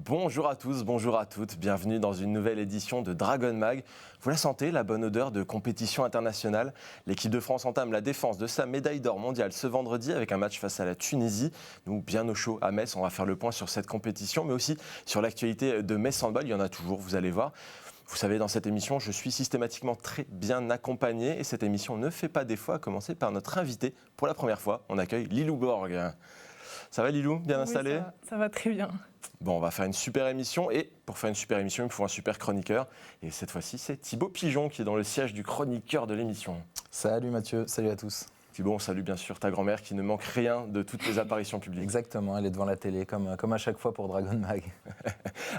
Bonjour à tous, bonjour à toutes, bienvenue dans une nouvelle édition de Dragon Mag. Vous la sentez, la bonne odeur de compétition internationale? L'équipe de France entame la défense de sa médaille d'or mondiale ce vendredi avec un match face à la Tunisie. Nous, bien au chaud à Metz, on va faire le point sur cette compétition, mais aussi sur l'actualité de Metz Handball. Il y en a toujours, vous allez voir. Vous savez, dans cette émission, je suis systématiquement très bien accompagné et cette émission ne fait pas défaut, à commencer par notre invité. Pour la première fois, on accueille Lilou Borg. Ça va Lilou, bien installé? Oui, ça va très bien. Bon, on va faire une super émission et pour faire une super émission, il faut un super chroniqueur. Et cette fois-ci, c'est Thibaut Pigeon qui est dans le siège du chroniqueur de l'émission. Salut Mathieu, salut à tous. Thibaut, on salue bien sûr ta grand-mère qui ne manque rien de toutes les apparitions publiques. Exactement, elle est devant la télé comme à chaque fois pour Dragon Mag.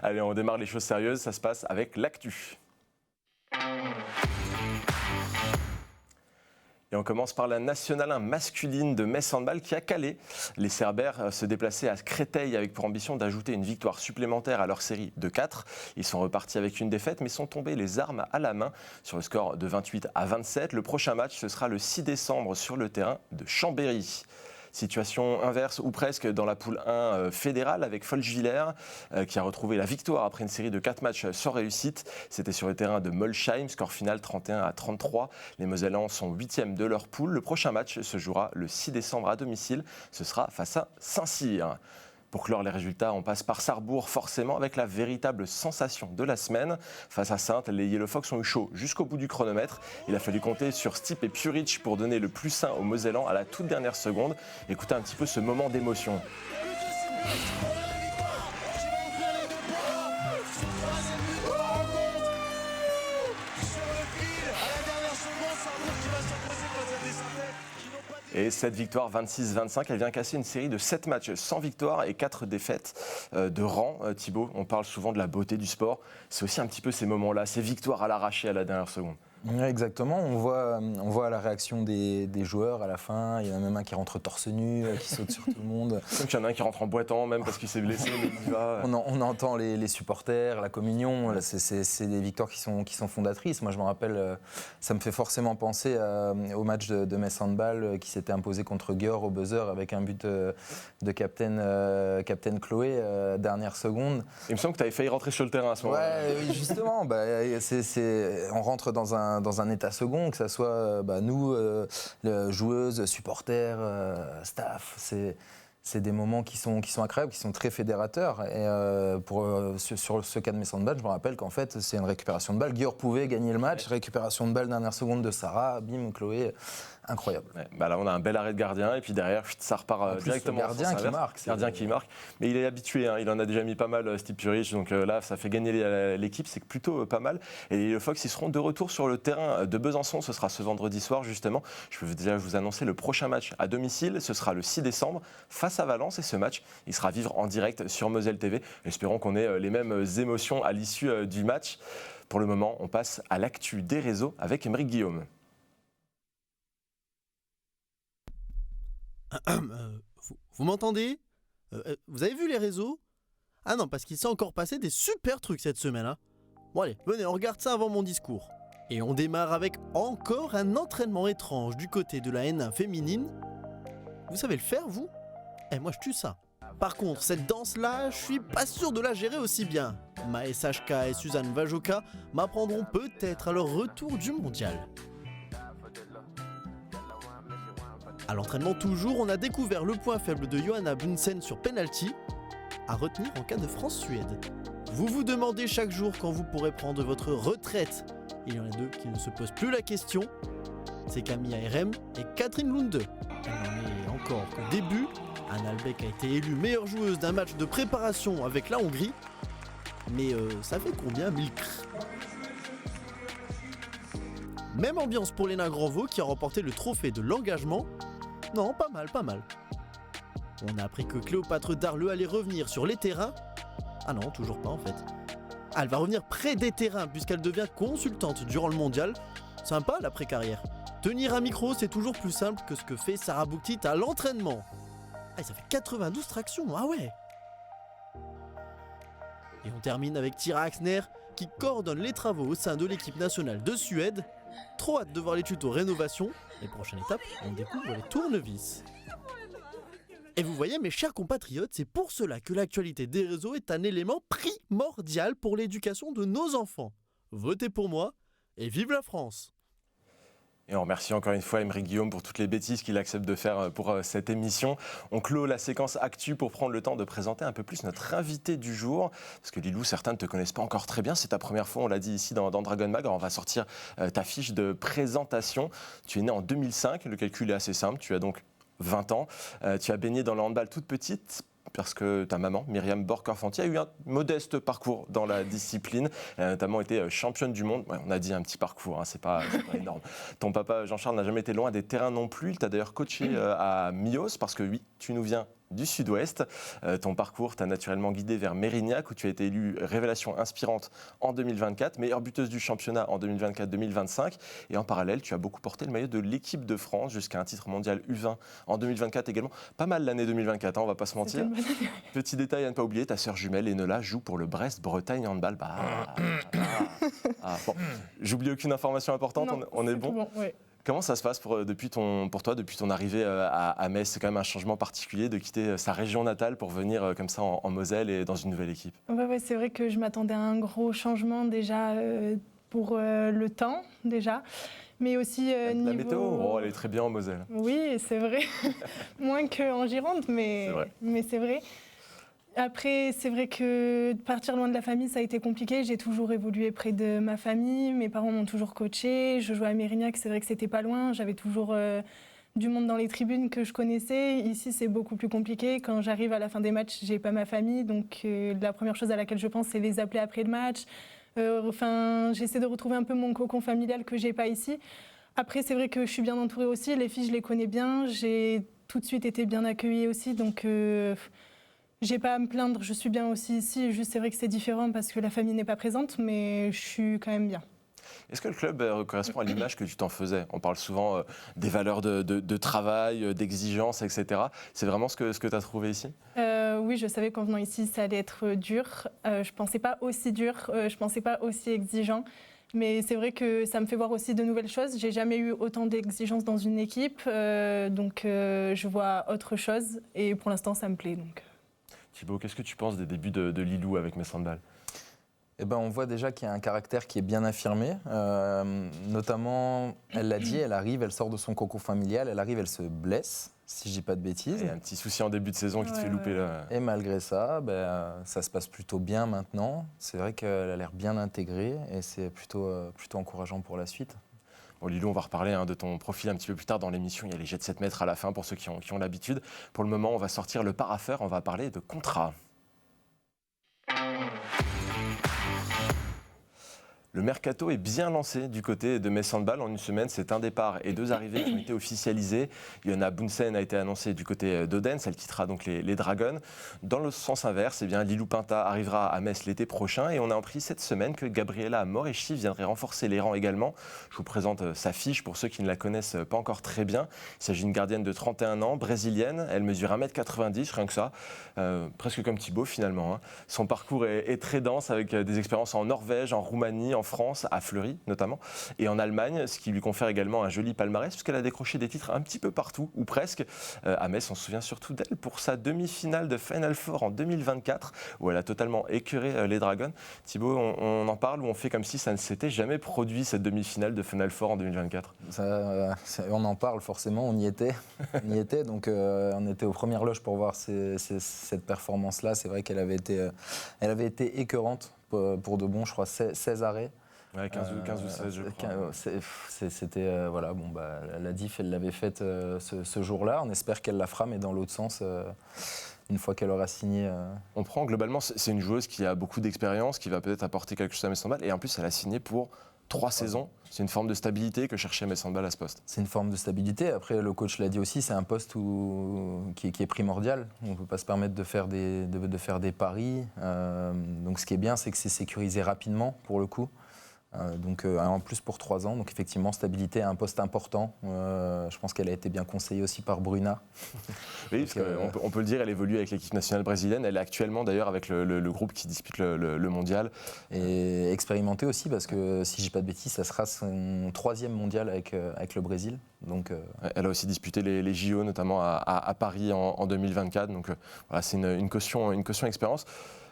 Allez, on démarre les choses sérieuses, ça se passe avec l'actu. Et on commence par la Nationale 1 masculine de Metz Handball qui a calé. Les Cerbères se déplaçaient à Créteil avec pour ambition d'ajouter une victoire supplémentaire à leur série de 4. Ils sont repartis avec une défaite mais sont tombés les armes à la main sur le score de 28-27. Le prochain match, ce sera le 6 décembre sur le terrain de Chambéry. Situation inverse ou presque dans la poule 1 fédérale avec Folchwiller qui a retrouvé la victoire après une série de 4 matchs sans réussite. C'était sur le terrain de Molsheim, score final 31-33. Les Mosellans sont 8e de leur poule. Le prochain match se jouera le 6 décembre à domicile. Ce sera face à Saint-Cyr. Pour clore les résultats, on passe par Sarrebourg forcément avec la véritable sensation de la semaine. Face à Saintes, les Yellow Fox ont eu chaud jusqu'au bout du chronomètre. Il a fallu compter sur Stipe et Puric pour donner le plus 1 aux Mosellans à la toute dernière seconde. Écoutez un petit peu ce moment d'émotion. Et cette victoire 26-25, elle vient casser une série de 7 matchs sans victoire et 4 défaites de rang. Thibaut, on parle souvent de la beauté du sport. C'est aussi un petit peu ces moments-là, ces victoires à l'arraché à la dernière seconde. Oui, exactement, on voit la réaction des joueurs à la fin. Il y en a même un qui rentre torse nu, qui saute sur tout le monde. Comme qu'il y en a un qui rentre en boitant, même parce qu'il s'est blessé, mais il va. On entend les supporters, la communion. Là, c'est des victoires qui sont fondatrices. Moi, je me rappelle, ça me fait forcément penser au match de Metz Handball qui s'était imposé contre Győr au buzzer avec un but de Captain Chloé, dernière seconde. Il me semble que tu avais failli rentrer sur le terrain à ce moment-là. Ouais, justement. On rentre dans un état second, que ce soit nous, joueuses, supporters, staff. C'est des moments qui sont incroyables, qui sont très fédérateurs. Et sur ce cas de Metz Handball, je me rappelle qu'en fait, c'est une récupération de balle. Győr pouvait gagner le match, récupération de balle, dernière seconde de Sarah, bim, Chloé. Incroyable. Ouais, là, on a un bel arrêt de gardien et puis derrière, ça repart directement. Gardien qui marque. Gardien qui marque. Mais il est habitué, hein, il en a déjà mis pas mal, Steve Puric. Donc là, ça fait gagner l'équipe, c'est plutôt pas mal. Et les Fox, ils seront de retour sur le terrain de Besançon. Ce sera ce vendredi soir, justement. Je peux déjà vous annoncer le prochain match à domicile. Ce sera le 6 décembre face à Valence. Et ce match, il sera à vivre en direct sur Moselle TV. Espérons qu'on ait les mêmes émotions à l'issue du match. Pour le moment, on passe à l'actu des réseaux avec Aymeric Guillaume. Vous m'entendez? Vous avez vu les réseaux? Ah non, parce qu'il s'est encore passé des super trucs cette semaine. Hein. Bon allez, venez, on regarde ça avant mon discours. Et on démarre avec encore un entraînement étrange du côté de la N1 féminine. Vous savez le faire, vous? Moi je tue ça. Par contre, cette danse-là, je suis pas sûr de la gérer aussi bien. Maë Sachka et Suzanne Vajoka m'apprendront peut-être à leur retour du mondial. À l'entraînement toujours, on a découvert le point faible de Johanna Bunsen sur penalty, à retenir en cas de France-Suède. Vous vous demandez chaque jour quand vous pourrez prendre votre retraite. Il y en a deux qui ne se posent plus la question, c'est Camilla RM et Catherine Lunde. Elle n'en est encore qu'au début. Anne Albeck a été élue meilleure joueuse d'un match de préparation avec la Hongrie. Mais ça fait combien, Milk? Même ambiance pour Léna Granvaux qui a remporté le trophée de l'engagement. Non, pas mal, pas mal. On a appris que Cléopâtre Darleux allait revenir sur les terrains. Ah non, toujours pas en fait. Elle va revenir près des terrains puisqu'elle devient consultante durant le mondial. Sympa l'après-carrière. Tenir un micro, c'est toujours plus simple que ce que fait Sarah Bouktit à l'entraînement. Ah, ça fait 92 tractions, ah ouais. Et on termine avec Tyra Axner qui coordonne les travaux au sein de l'équipe nationale de Suède. Trop hâte de voir les tutos rénovation. Et prochaine étape, on découvre les tournevis. Et vous voyez, mes chers compatriotes, c'est pour cela que l'actualité des réseaux est un élément primordial pour l'éducation de nos enfants. Votez pour moi et vive la France! Et on remercie encore une fois Aymeric Guillaume pour toutes les bêtises qu'il accepte de faire pour cette émission. On clôt la séquence Actu pour prendre le temps de présenter un peu plus notre invité du jour. Parce que Lilou, certains ne te connaissent pas encore très bien. C'est ta première fois, on l'a dit ici dans Dragon Mag. Alors on va sortir ta fiche de présentation. Tu es né en 2005, le calcul est assez simple. Tu as donc 20 ans. Tu as baigné dans le handball toute petite. Parce que ta maman, Myriam Borg-Carpentier, a eu un modeste parcours dans la discipline. Elle a notamment été championne du monde. Ouais, on a dit un petit parcours, hein, c'est pas énorme. Ton papa, Jean-Charles, n'a jamais été loin des terrains non plus. Il t'a d'ailleurs coaché à Millos, parce que oui, tu nous viens du Sud-Ouest. Ton parcours t'a naturellement guidé vers Mérignac, où tu as été élue révélation inspirante en 2024, meilleure buteuse du championnat en 2024-2025. Et en parallèle, tu as beaucoup porté le maillot de l'équipe de France jusqu'à un titre mondial U20 en 2024 également. Pas mal l'année 2024, hein, on va pas se mentir. Petit détail à ne pas oublier, ta sœur jumelle, Enola, joue pour le Brest-Bretagne Handball. Bon, j'oublie aucune information importante, Non, on est bon, ouais. Comment ça se passe pour toi, depuis ton arrivée à Metz? C'est quand même un changement particulier de quitter sa région natale pour venir comme ça en Moselle et dans une nouvelle équipe. Ouais, c'est vrai que je m'attendais à un gros changement déjà pour le temps, déjà. Mais aussi La niveau... météo, elle est très bien en Moselle. Oui, c'est vrai. Moins qu'en Gironde, mais c'est vrai. Après, c'est vrai que partir loin de la famille, ça a été compliqué. J'ai toujours évolué près de ma famille. Mes parents m'ont toujours coachée. Je jouais à Mérignac, c'est vrai que c'était pas loin. J'avais toujours du monde dans les tribunes que je connaissais. Ici, c'est beaucoup plus compliqué. Quand j'arrive à la fin des matchs, j'ai pas ma famille. Donc, la première chose à laquelle je pense, c'est les appeler après le match. J'essaie de retrouver un peu mon cocon familial que j'ai pas ici. Après, c'est vrai que je suis bien entourée aussi. Les filles, je les connais bien. J'ai tout de suite été bien accueillie aussi. Donc... j'ai pas à me plaindre, je suis bien aussi ici. Juste, c'est vrai que c'est différent parce que la famille n'est pas présente, mais je suis quand même bien. Est-ce que le club correspond à l'image que tu t'en faisais? On parle souvent des valeurs de travail, d'exigence, etc. C'est vraiment ce que tu as trouvé ici? Oui, je savais qu'en venant ici, ça allait être dur. Je pensais pas aussi dur, je pensais pas aussi exigeant. Mais c'est vrai que ça me fait voir aussi de nouvelles choses. J'ai jamais eu autant d'exigences dans une équipe, donc je vois autre chose. Et pour l'instant, ça me plaît. Donc. Thibaut, qu'est-ce que tu penses des débuts de Lilou avec Metz Handball? On voit déjà qu'il y a un caractère qui est bien affirmé. Notamment, elle l'a dit, elle arrive, elle sort de son cocon familial, elle arrive, elle se blesse, si je dis pas de bêtises. Il y a un petit souci en début de saison qui te fait louper là. Et malgré ça, ça se passe plutôt bien maintenant. C'est vrai qu'elle a l'air bien intégrée et c'est plutôt encourageant pour la suite. Bon, Lilou, on va reparler de ton profil un petit peu plus tard dans l'émission. Il y a les jets de 7 mètres à la fin pour ceux qui ont l'habitude. Pour le moment, on va sortir le parapheur, on va parler de contrat. Le mercato est bien lancé du côté de Metz Handball. En une semaine, c'est un départ et 2 arrivées qui ont été officialisées. Yona Bunsen a été annoncée du côté d'Odense. Elle quittera donc les Dragons. Dans le sens inverse, Lilou Pinta arrivera à Metz l'été prochain. Et on a appris cette semaine que Gabriela Moreschi viendrait renforcer les rangs également. Je vous présente sa fiche pour ceux qui ne la connaissent pas encore très bien. Il s'agit d'une gardienne de 31 ans, brésilienne. Elle mesure 1m90, rien que ça. Presque comme Thibaut finalement. Hein. Son parcours est très dense avec des expériences en Norvège, en Roumanie, en France, à Fleury notamment, et en Allemagne, ce qui lui confère également un joli palmarès, puisqu'elle a décroché des titres un petit peu partout, ou presque. À Metz, on se souvient surtout d'elle pour sa demi-finale de Final Four en 2024, où elle a totalement écœuré les Dragons. Thibaut, on en parle ou on fait comme si ça ne s'était jamais produit, cette demi-finale de Final Four en 2024? On en parle forcément, on y était. Donc on était aux premières loges pour voir cette performance-là. C'est vrai qu'elle avait été écœurante pour de bon, je crois, 16 arrêts. Ouais, 15 ou 16, je crois. C'était, la diff, elle l'avait faite ce jour-là. On espère qu'elle la fera, mais dans l'autre sens, une fois qu'elle aura signé. On prend, globalement, c'est une joueuse qui a beaucoup d'expérience, qui va peut-être apporter quelque chose à Metz Handball. Et en plus, elle a signé pour 3 saisons. C'est une forme de stabilité que cherchait Metz Handball à ce poste. C'est une forme de stabilité. Après, le coach l'a dit aussi, c'est un poste qui est primordial. On ne peut pas se permettre de faire des paris. Donc ce qui est bien, c'est que c'est sécurisé rapidement, pour le coup. Donc en plus pour 3 ans, donc effectivement stabilité à un poste important. Je pense qu'elle a été bien conseillée aussi par Bruna. Oui, parce qu'on peut le dire, elle évolue avec l'équipe nationale brésilienne. Elle est actuellement d'ailleurs avec le groupe qui dispute le mondial. Et expérimentée aussi parce que si je dis pas de bêtises, ça sera son 3e mondial avec le Brésil. Donc, elle a aussi disputé les JO notamment à Paris en 2024. Donc voilà, c'est une caution expérience.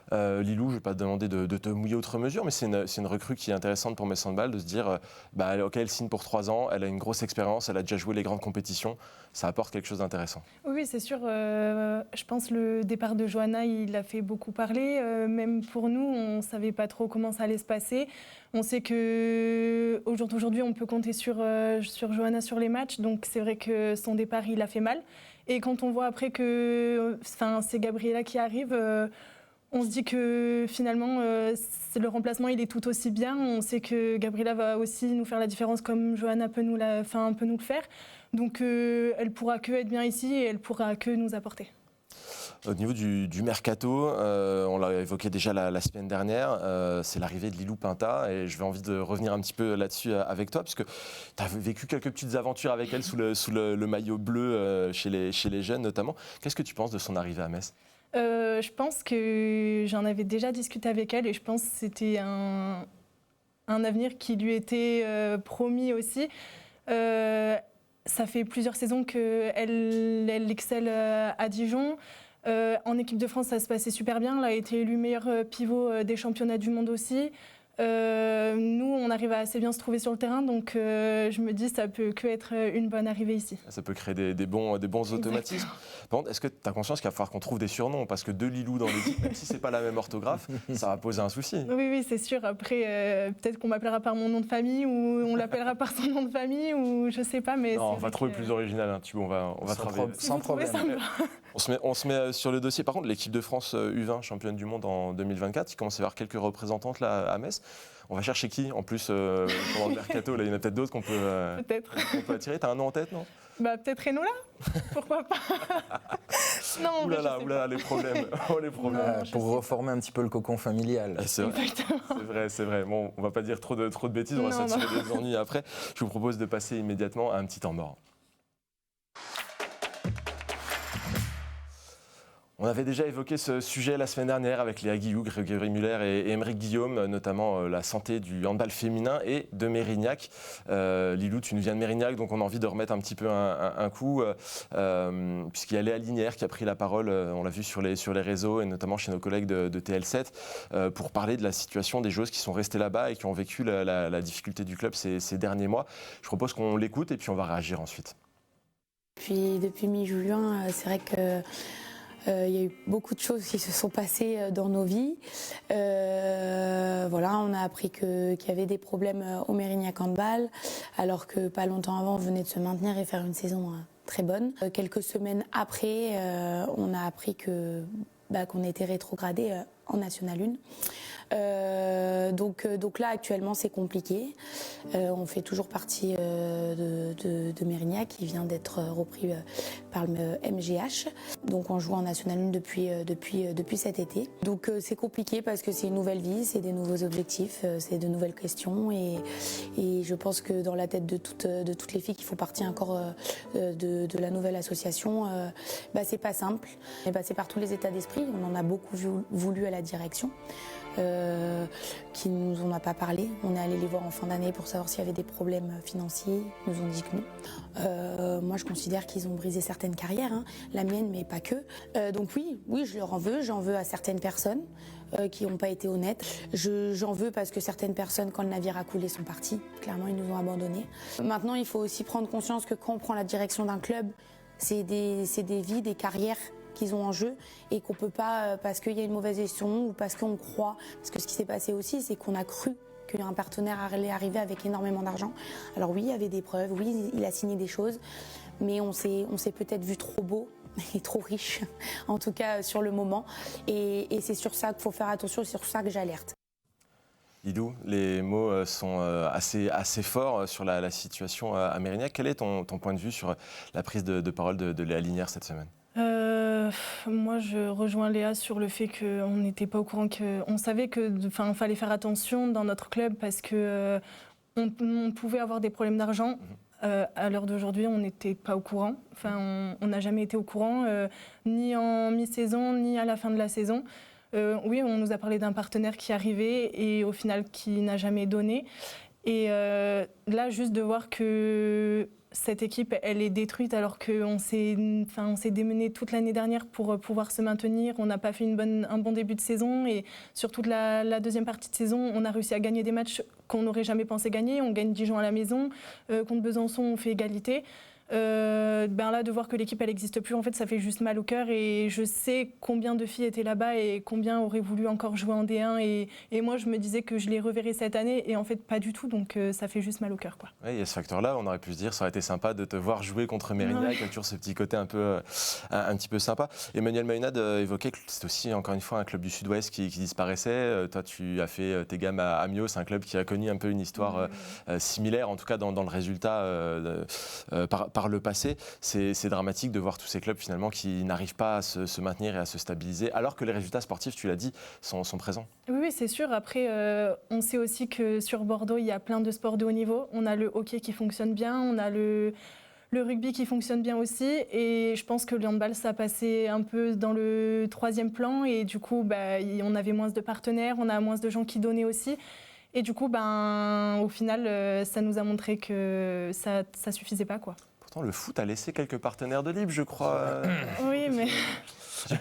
Lilou, je ne vais pas te demander de te mouiller outre mesure, mais c'est une recrue qui est intéressante pour Metz Handball, de se dire, elle signe pour 3 ans, elle a une grosse expérience, elle a déjà joué les grandes compétitions, ça apporte quelque chose d'intéressant. Oui, c'est sûr. Je pense que le départ de Johanna, il a fait beaucoup parler. Même pour nous, on ne savait pas trop comment ça allait se passer. On sait qu'aujourd'hui, on peut compter sur Johanna sur les matchs, donc c'est vrai que son départ, il a fait mal. Et quand on voit après que c'est Gabriela qui arrive... on se dit que finalement, le remplacement, il est tout aussi bien. On sait que Gabriela va aussi nous faire la différence comme Johanna peut nous le faire. Donc, elle pourra que être bien ici et elle pourra que nous apporter. Au niveau du mercato, on l'a évoqué déjà la semaine dernière, c'est l'arrivée de Lilou Pinta et je vais envie de revenir un petit peu là-dessus avec toi puisque tu as vécu quelques petites aventures avec elle sous le maillot bleu chez les jeunes notamment. Qu'est-ce que tu penses de son arrivée à Metz ? Je pense que j'en avais déjà discuté avec elle et je pense que c'était un avenir qui lui était promis aussi. Ça fait plusieurs saisons qu'elle excelle à Dijon. En équipe de France, ça se passait super bien. Elle a été élue meilleure pivot des championnats du monde aussi. Nous, on arrive à assez bien se trouver sur le terrain, donc je me dis ça peut que être une bonne arrivée ici. Ça peut créer des bons automatismes. Par contre, est-ce que tu as conscience qu'il va falloir qu'on trouve des surnoms ? Parce que 2 Lilou dans l'équipe, même si ce n'est pas la même orthographe, ça va poser un souci. Oui, c'est sûr. Après, peut-être qu'on m'appellera par mon nom de famille ou on l'appellera par son nom de famille ou je ne sais pas. Mais non, on va trouver le plus original, hein, Thibaut, on va travailler. Sans problème. On se met sur le dossier. Par contre, l'équipe de France U20, championne du monde en 2024, il commence à y avoir quelques représentantes là à Metz. On va chercher qui en plus pendant le mercato là, il y en a peut-être d'autres qu'on peut attirer. T'as un nom en tête, non ? Peut-être Enola. Pourquoi pas. Non, oulala, les problèmes. Oh, les problèmes. Pour reformer un petit peu le cocon familial. C'est vrai. Bon, on va pas dire trop de bêtises, on va s'attirer des ennuis après. Je vous propose de passer immédiatement à un petit temps mort. On avait déjà évoqué ce sujet la semaine dernière avec Léa Guillou, Grégory Muller et Émeric Guillaume, notamment la santé du handball féminin et de Mérignac. Lilou, tu nous viens de Mérignac, donc on a envie de remettre un petit peu un coup, puisqu'il y a Léa Linière qui a pris la parole, on l'a vu sur les réseaux et notamment chez nos collègues de TL7, pour parler de la situation des joueuses qui sont restées là-bas et qui ont vécu la difficulté du club ces derniers mois. Je propose qu'on l'écoute et puis on va réagir ensuite. Depuis mi-juin, c'est vrai que il y a eu beaucoup de choses qui se sont passées dans nos vies. On a appris qu'il y avait des problèmes au Mérignac Handball, alors que pas longtemps avant, on venait de se maintenir et faire une saison très bonne. Quelques semaines après, on a appris qu'on était rétrogradé en National 1. Donc là, actuellement, c'est compliqué. On fait toujours partie de Mérignac, qui vient d'être repris par le MGH. Donc on joue en National 1 depuis cet été. Donc c'est compliqué parce que c'est une nouvelle vie, c'est des nouveaux objectifs, c'est de nouvelles questions. Et je pense que dans la tête de toutes les filles qui font partie encore de la nouvelle association, c'est pas simple. On est passé par tous les états d'esprit, on en a beaucoup voulu à la direction. Qui ne nous en a pas parlé. On est allé les voir en fin d'année pour savoir s'il y avait des problèmes financiers. Ils nous ont dit que non. Moi, je considère qu'ils ont brisé certaines carrières, la mienne, mais pas que. Donc oui, je leur en veux. J'en veux à certaines personnes qui n'ont pas été honnêtes. J'en veux parce que certaines personnes, quand le navire a coulé, sont parties. Clairement, ils nous ont abandonnés. Maintenant, il faut aussi prendre conscience que quand on prend la direction d'un club, c'est des vies, des carrières qu'ils ont en jeu et qu'on peut pas, parce qu'il y a une mauvaise gestion ou parce qu'on croit, parce que ce qui s'est passé aussi, c'est qu'on a cru qu'un partenaire allait arriver avec énormément d'argent. Alors oui, il y avait des preuves, oui, il a signé des choses, mais on s'est peut-être vu trop beau et trop riche, en tout cas sur le moment, et c'est sur ça qu'il faut faire attention, c'est sur ça que j'alerte. Lilou, les mots sont assez forts sur la situation à Mérignac. Quel est ton point de vue sur la prise de parole de Léa Linière cette semaine ? Moi, je rejoins Léa sur le fait qu'on n'était pas au courant, on savait qu'il fallait faire attention dans notre club parce que on pouvait avoir des problèmes d'argent. À l'heure d'aujourd'hui, on n'était pas au courant. Enfin, on n'a jamais été au courant, ni en mi-saison, ni à la fin de la saison. Oui, on nous a parlé d'un partenaire qui arrivait et au final qui n'a jamais donné. Et là, juste de voir que cette équipe, elle est détruite alors qu'on s'est démené toute l'année dernière pour pouvoir se maintenir. On n'a pas fait un bon début de saison et surtout de la deuxième partie de saison, on a réussi à gagner des matchs qu'on n'aurait jamais pensé gagner. On gagne Dijon à la maison, contre Besançon, on fait égalité. Là, de voir que l'équipe elle n'existe plus, en fait, ça fait juste mal au cœur et je sais combien de filles étaient là-bas et combien auraient voulu encore jouer en D1 et moi je me disais que je les reverrais cette année et en fait pas du tout, donc ça fait juste mal au cœur, quoi. Oui, il y a ce facteur-là, on aurait pu se dire ça aurait été sympa de te voir jouer contre Mérignac, il y a toujours ce petit côté un petit peu sympa. Emmanuel Mayunad évoquait que c'est aussi encore une fois un club du Sud-Ouest qui disparaissait. Toi tu as fait tes gammes à Amiens, c'est un club qui a connu un peu une histoire similaire, en tout cas dans le résultat par le passé. C'est dramatique de voir tous ces clubs finalement qui n'arrivent pas à se maintenir et à se stabiliser, alors que les résultats sportifs, tu l'as dit, sont présents. Oui, c'est sûr. Après, on sait aussi que sur Bordeaux, il y a plein de sports de haut niveau. On a le hockey qui fonctionne bien, on a le rugby qui fonctionne bien aussi. Et je pense que le handball, ça passait un peu dans le troisième plan. Et du coup, on avait moins de partenaires, on a moins de gens qui donnaient aussi. Et du coup, au final, ça nous a montré que ça ne suffisait pas, quoi. Pourtant, le foot a laissé quelques partenaires de libre, je crois. Oui, mais...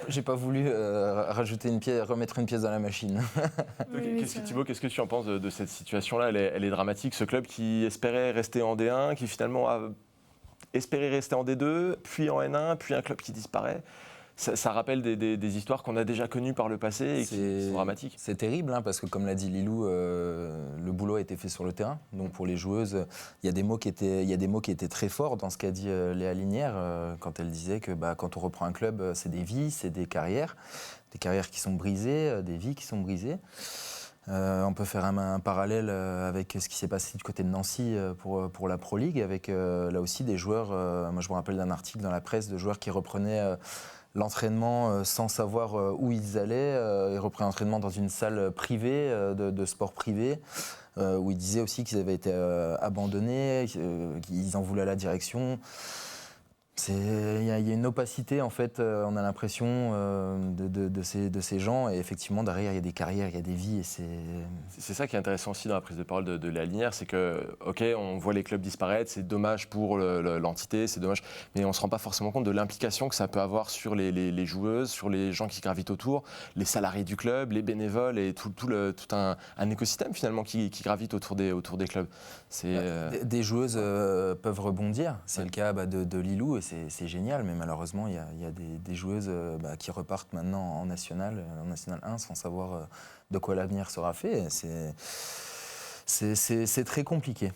J'ai pas voulu remettre une pièce dans la machine. Thibaut, qu'est-ce que tu en penses de cette situation-là ? Elle est dramatique. Ce club qui espérait rester en D1, qui finalement a espéré rester en D2, puis en N1, puis un club qui disparaît. Ça rappelle des histoires qu'on a déjà connues par le passé et qui sont dramatiques. C'est terrible, parce que comme l'a dit Lilou, le boulot a été fait sur le terrain. Donc pour les joueuses, il y a des mots qui étaient très forts dans ce qu'a dit Léa Linière quand elle disait que quand on reprend un club, c'est des vies, c'est des carrières qui sont brisées, des vies qui sont brisées. On peut faire un parallèle avec ce qui s'est passé du côté de Nancy pour la Pro League, avec là aussi des joueurs. Moi, je me rappelle d'un article dans la presse de joueurs qui reprenaient l'entraînement sans savoir où ils allaient. Ils reprenaient l'entraînement dans une salle privée, de sport privé, où ils disaient aussi qu'ils avaient été abandonnés, qu'ils en voulaient à la direction. Il y a une opacité, en fait, on a l'impression de ces gens. Et effectivement, derrière, il y a des carrières, il y a des vies. C'est ça qui est intéressant aussi dans la prise de parole de Léa Linière, c'est que, OK, on voit les clubs disparaître, c'est dommage pour l'entité, c'est dommage, mais on ne se rend pas forcément compte de l'implication que ça peut avoir sur les joueuses, sur les gens qui gravitent autour, les salariés du club, les bénévoles et tout un écosystème, finalement, qui gravite autour des clubs. Des joueuses peuvent rebondir. C'est le cas de Lilou. C'est génial, mais malheureusement, il y a des joueuses qui repartent maintenant en National 1 sans savoir de quoi l'avenir sera fait. C'est très compliqué.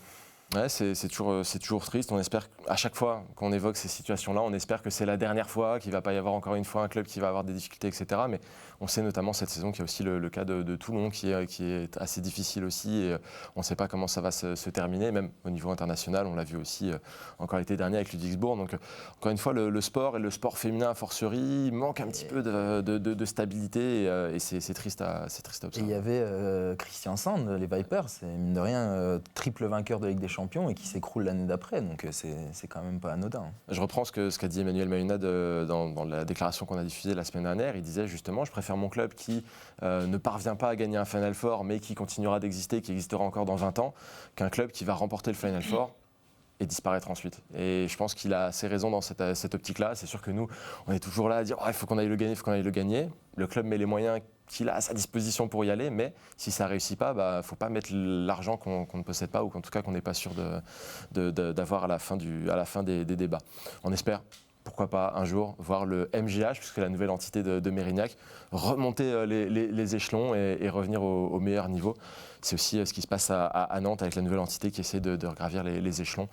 Ouais, c'est toujours triste. On espère, à chaque fois qu'on évoque ces situations-là, on espère que c'est la dernière fois, qu'il ne va pas y avoir encore une fois un club qui va avoir des difficultés, etc. Mais on sait notamment cette saison qu'il y a aussi le cas de Toulon qui est assez difficile aussi. Et on ne sait pas comment ça va se terminer, même au niveau international. On l'a vu aussi encore l'été dernier avec Ludwigsburg. Donc, encore une fois, le sport et le sport féminin a fortiori manque un petit peu de stabilité et c'est triste à observer. Et il y avait Christian Sand, les Vipers, c'est mine de rien triple vainqueur de Ligue des Champions et qui s'écroule l'année d'après, donc c'est quand même pas anodin. Je reprends ce qu'a dit Emmanuel Mayunad dans la déclaration qu'on a diffusée la semaine dernière. Il disait justement, je préfère mon club qui ne parvient pas à gagner un Final Four, mais qui continuera d'exister, qui existera encore dans 20 ans, qu'un club qui va remporter le Final Four et disparaître ensuite. Et je pense qu'il a assez raison dans cette optique-là. C'est sûr que nous, on est toujours là à dire il faut qu'on aille le gagner, il faut qu'on aille le gagner. Le club met les moyens qu'il a à sa disposition pour y aller, mais si ça ne réussit pas, il ne faut pas mettre l'argent qu'on ne possède pas ou qu'en tout cas qu'on n'est pas sûr d'avoir à la fin des débats. On espère, pourquoi pas, un jour, voir le MJH, puisque la nouvelle entité de Mérignac, remonter les échelons et revenir au meilleur niveau. C'est aussi ce qui se passe à Nantes avec la nouvelle entité qui essaie de regravir les échelons.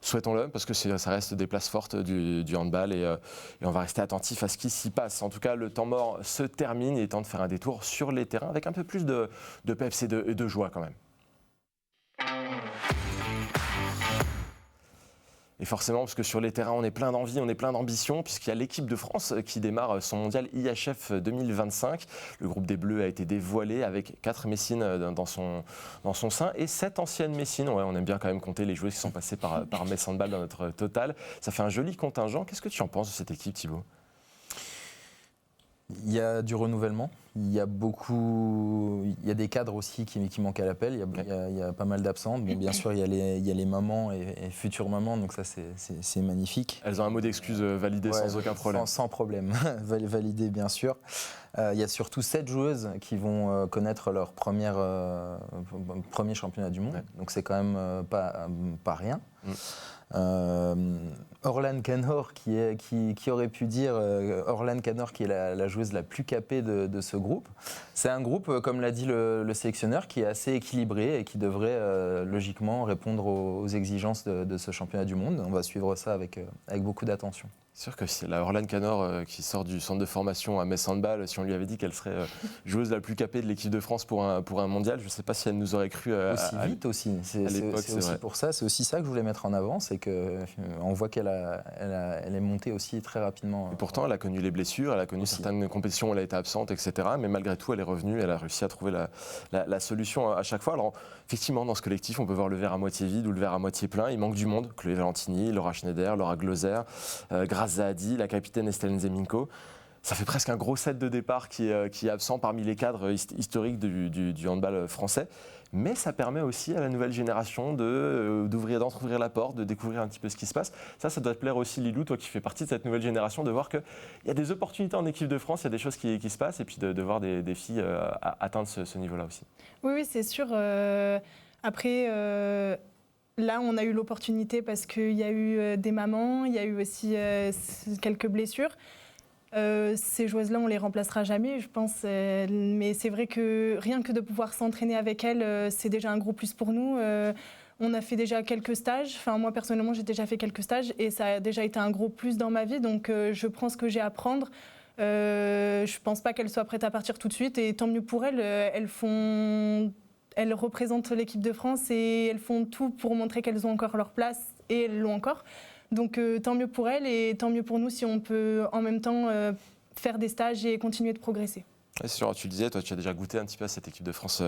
Souhaitons-le, parce que ça reste des places fortes du handball et on va rester attentif à ce qui s'y passe. En tout cas, le temps mort se termine. Il est temps de faire un détour sur les terrains avec un peu plus de peps et de joie quand même. Et forcément, parce que sur les terrains, on est plein d'envie, on est plein d'ambition, puisqu'il y a l'équipe de France qui démarre son mondial IHF 2025. Le groupe des Bleus a été dévoilé avec 4 Messines dans son sein et 7 anciennes Messines. Ouais, on aime bien quand même compter les joueuses qui sont passées par Metz Handball dans notre total. Ça fait un joli contingent. Qu'est-ce que tu en penses de cette équipe, Thibaut ? Il y a du renouvellement, il y a des cadres aussi qui manquent à l'appel, il y a pas mal d'absentes. Bon, bien sûr, il y a les mamans et futures mamans, donc ça c'est magnifique. Elles ont un mot d'excuse validé sans aucun problème. Sans problème, validé bien sûr. Il y a surtout 7 joueuses qui vont connaître leur premier championnat du monde, donc c'est quand même pas rien. Orlan Canor qui aurait pu dire Orlan Canor qui est la joueuse la plus capée de ce groupe. C'est un groupe, comme l'a dit le sélectionneur, qui est assez équilibré et qui devrait logiquement répondre aux exigences de ce championnat du monde. On va suivre ça avec beaucoup d'attention. C'est sûr que c'est la Orlan Canor qui sort du centre de formation à Metz Handball, si on lui avait dit qu'elle serait joueuse la plus capée de l'équipe de France pour un mondial, je ne sais pas si elle nous aurait cru aussi vite aussi. C'est aussi pour ça, c'est aussi ça que je voulais mettre en avant, c'est qu'on voit qu'elle est montée aussi très rapidement. Et pourtant, elle a connu les blessures, elle a connu certaines compétitions où elle a été absente, etc. Mais malgré tout, elle est revenue, elle a réussi à trouver la solution à chaque fois. Alors, effectivement, dans ce collectif, on peut voir le verre à moitié vide ou le verre à moitié plein. Il manque du monde. Chloé Valentini, Laura Schneider, Laura Gloser, Zahadi, la capitaine Estelle Zeminko. Ça fait presque un gros set de départ qui est absent parmi les cadres historiques du handball français. Mais ça permet aussi à la nouvelle génération d'entrouvrir la porte, de découvrir un petit peu ce qui se passe. Ça doit te plaire aussi, Lilou, toi qui fais partie de cette nouvelle génération, de voir qu'il y a des opportunités en équipe de France, il y a des choses qui se passent, et puis de voir des filles atteindre ce niveau-là aussi. Oui, c'est sûr. Après... Là, on a eu l'opportunité parce qu'il y a eu des mamans, il y a eu aussi quelques blessures. Ces joueuses-là, on ne les remplacera jamais, je pense. Mais c'est vrai que rien que de pouvoir s'entraîner avec elles, c'est déjà un gros plus pour nous. On a fait déjà quelques stages. Enfin, moi, personnellement, j'ai déjà fait quelques stages et ça a déjà été un gros plus dans ma vie. Donc, je prends ce que j'ai à apprendre. Je ne pense pas qu'elles soient prêtes à partir tout de suite. Et tant mieux pour elles. Elles représentent l'équipe de France et elles font tout pour montrer qu'elles ont encore leur place et elles l'ont encore. Donc tant mieux pour elles et tant mieux pour nous si on peut en même temps faire des stages et continuer de progresser. C'est sûr, tu le disais, toi tu as déjà goûté un petit peu à cette équipe de France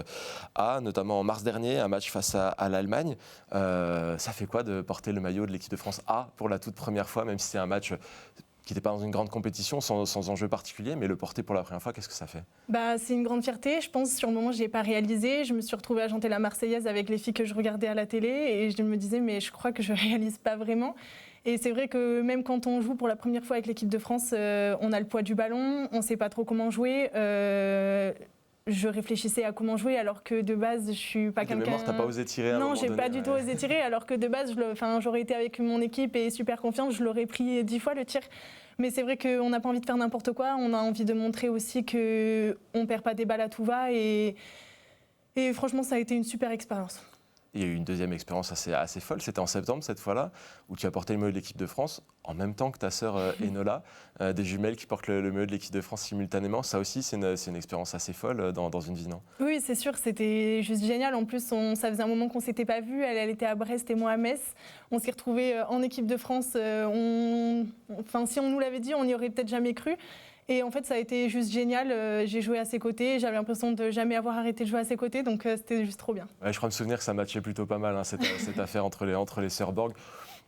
A, notamment en mars dernier, un match face à l'Allemagne. Ça fait quoi de porter le maillot de l'équipe de France A pour la toute première fois, même si c'est un match qui n'était pas dans une grande compétition, sans enjeu particulier, mais le porter pour la première fois, qu'est-ce que ça fait ? C'est une grande fierté. Je pense sur le moment, je n'ai pas réalisé. Je me suis retrouvée à chanter la Marseillaise avec les filles que je regardais à la télé et je me disais, mais je crois que je ne réalise pas vraiment. Et c'est vrai que même quand on joue pour la première fois avec l'équipe de France, on a le poids du ballon, on ne sait pas trop comment jouer. Je réfléchissais à comment jouer alors que de base je suis pas quelqu'un. De mémoire, t'as pas osé tirer à un moment donné. Non, j'ai pas du tout osé tirer alors que de base j'aurais été avec mon équipe et super confiante, je l'aurais pris 10 fois le tir. Mais c'est vrai qu'on n'a pas envie de faire n'importe quoi, on a envie de montrer aussi qu'on perd pas des balles à tout va et franchement ça a été une super expérience. Il y a eu une deuxième expérience assez folle, c'était en septembre cette fois-là, où tu as porté le maillot de l'équipe de France en même temps que ta sœur Enola, des jumelles qui portent le maillot de l'équipe de France simultanément. Ça aussi, c'est une expérience assez folle dans une vie, non ? Oui, c'est sûr, c'était juste génial. En plus, ça faisait un moment qu'on ne s'était pas vus. Elle était à Brest et moi à Metz. On s'est retrouvés en équipe de France. Si on nous l'avait dit, on n'y aurait peut-être jamais cru. Et en fait, ça a été juste génial. J'ai joué à ses côtés. J'avais l'impression de jamais avoir arrêté de jouer à ses côtés. Donc, c'était juste trop bien. Ouais, je crois me souvenir que ça matchait plutôt pas mal, cette affaire entre les sœurs Borg.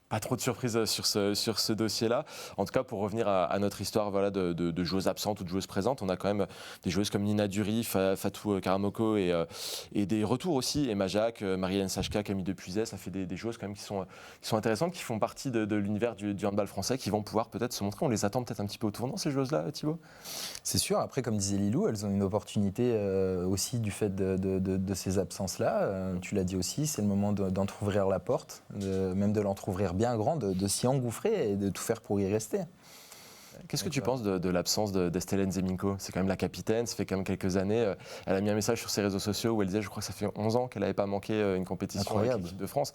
Pas trop de surprises sur ce dossier-là. En tout cas, pour revenir à notre histoire de joueuses absentes ou de joueuses présentes, on a quand même des joueuses comme Nina Dury, Fatou Karamoko et des retours aussi. Emma Jacques, Marie-Hélène Sachka, Camille Depuiset, ça fait des joueuses quand même qui sont intéressantes, qui font partie de l'univers du handball français, qui vont pouvoir peut-être se montrer. On les attend peut-être un petit peu au tournant, ces joueuses-là, Thibaut ? C'est sûr. Après, comme disait Lilou, elles ont une opportunité aussi du fait de ces absences-là. Tu l'as dit aussi, c'est le moment d'entrouvrir la porte, même de l'entrouvrir bien grand, de s'y engouffrer et de tout faire pour y rester. Qu'est-ce que tu penses de l'absence d'Estelle Nzeminko? C'est quand même la capitaine, ça fait quand même quelques années. Elle a mis un message sur ses réseaux sociaux où elle disait, je crois que ça fait 11 ans qu'elle n'avait pas manqué une compétition avec l'équipe de France.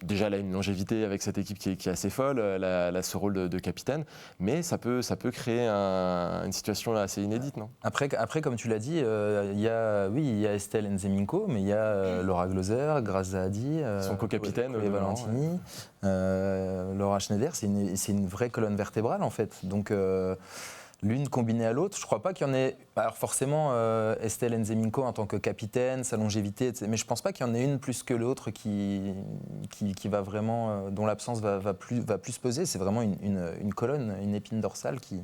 Déjà, elle a une longévité avec cette équipe qui est assez folle, elle a ce rôle de capitaine, mais ça peut créer une situation assez inédite, non? Après, comme tu l'as dit, il y a Estelle Nzeminko, mais il y a Laura Gloser, Grace Zahadi, son co-capitaine, et Valentini, Laura Schneider, c'est une vraie colonne vertébrale en fait. Donc l'une combinée à l'autre, je ne crois pas qu'il y en ait. Alors forcément, Estelle Nzeminko en tant que capitaine, sa longévité, etc., mais je ne pense pas qu'il y en ait une plus que l'autre qui va vraiment, dont l'absence va plus peser. C'est vraiment une colonne, une épine dorsale qui.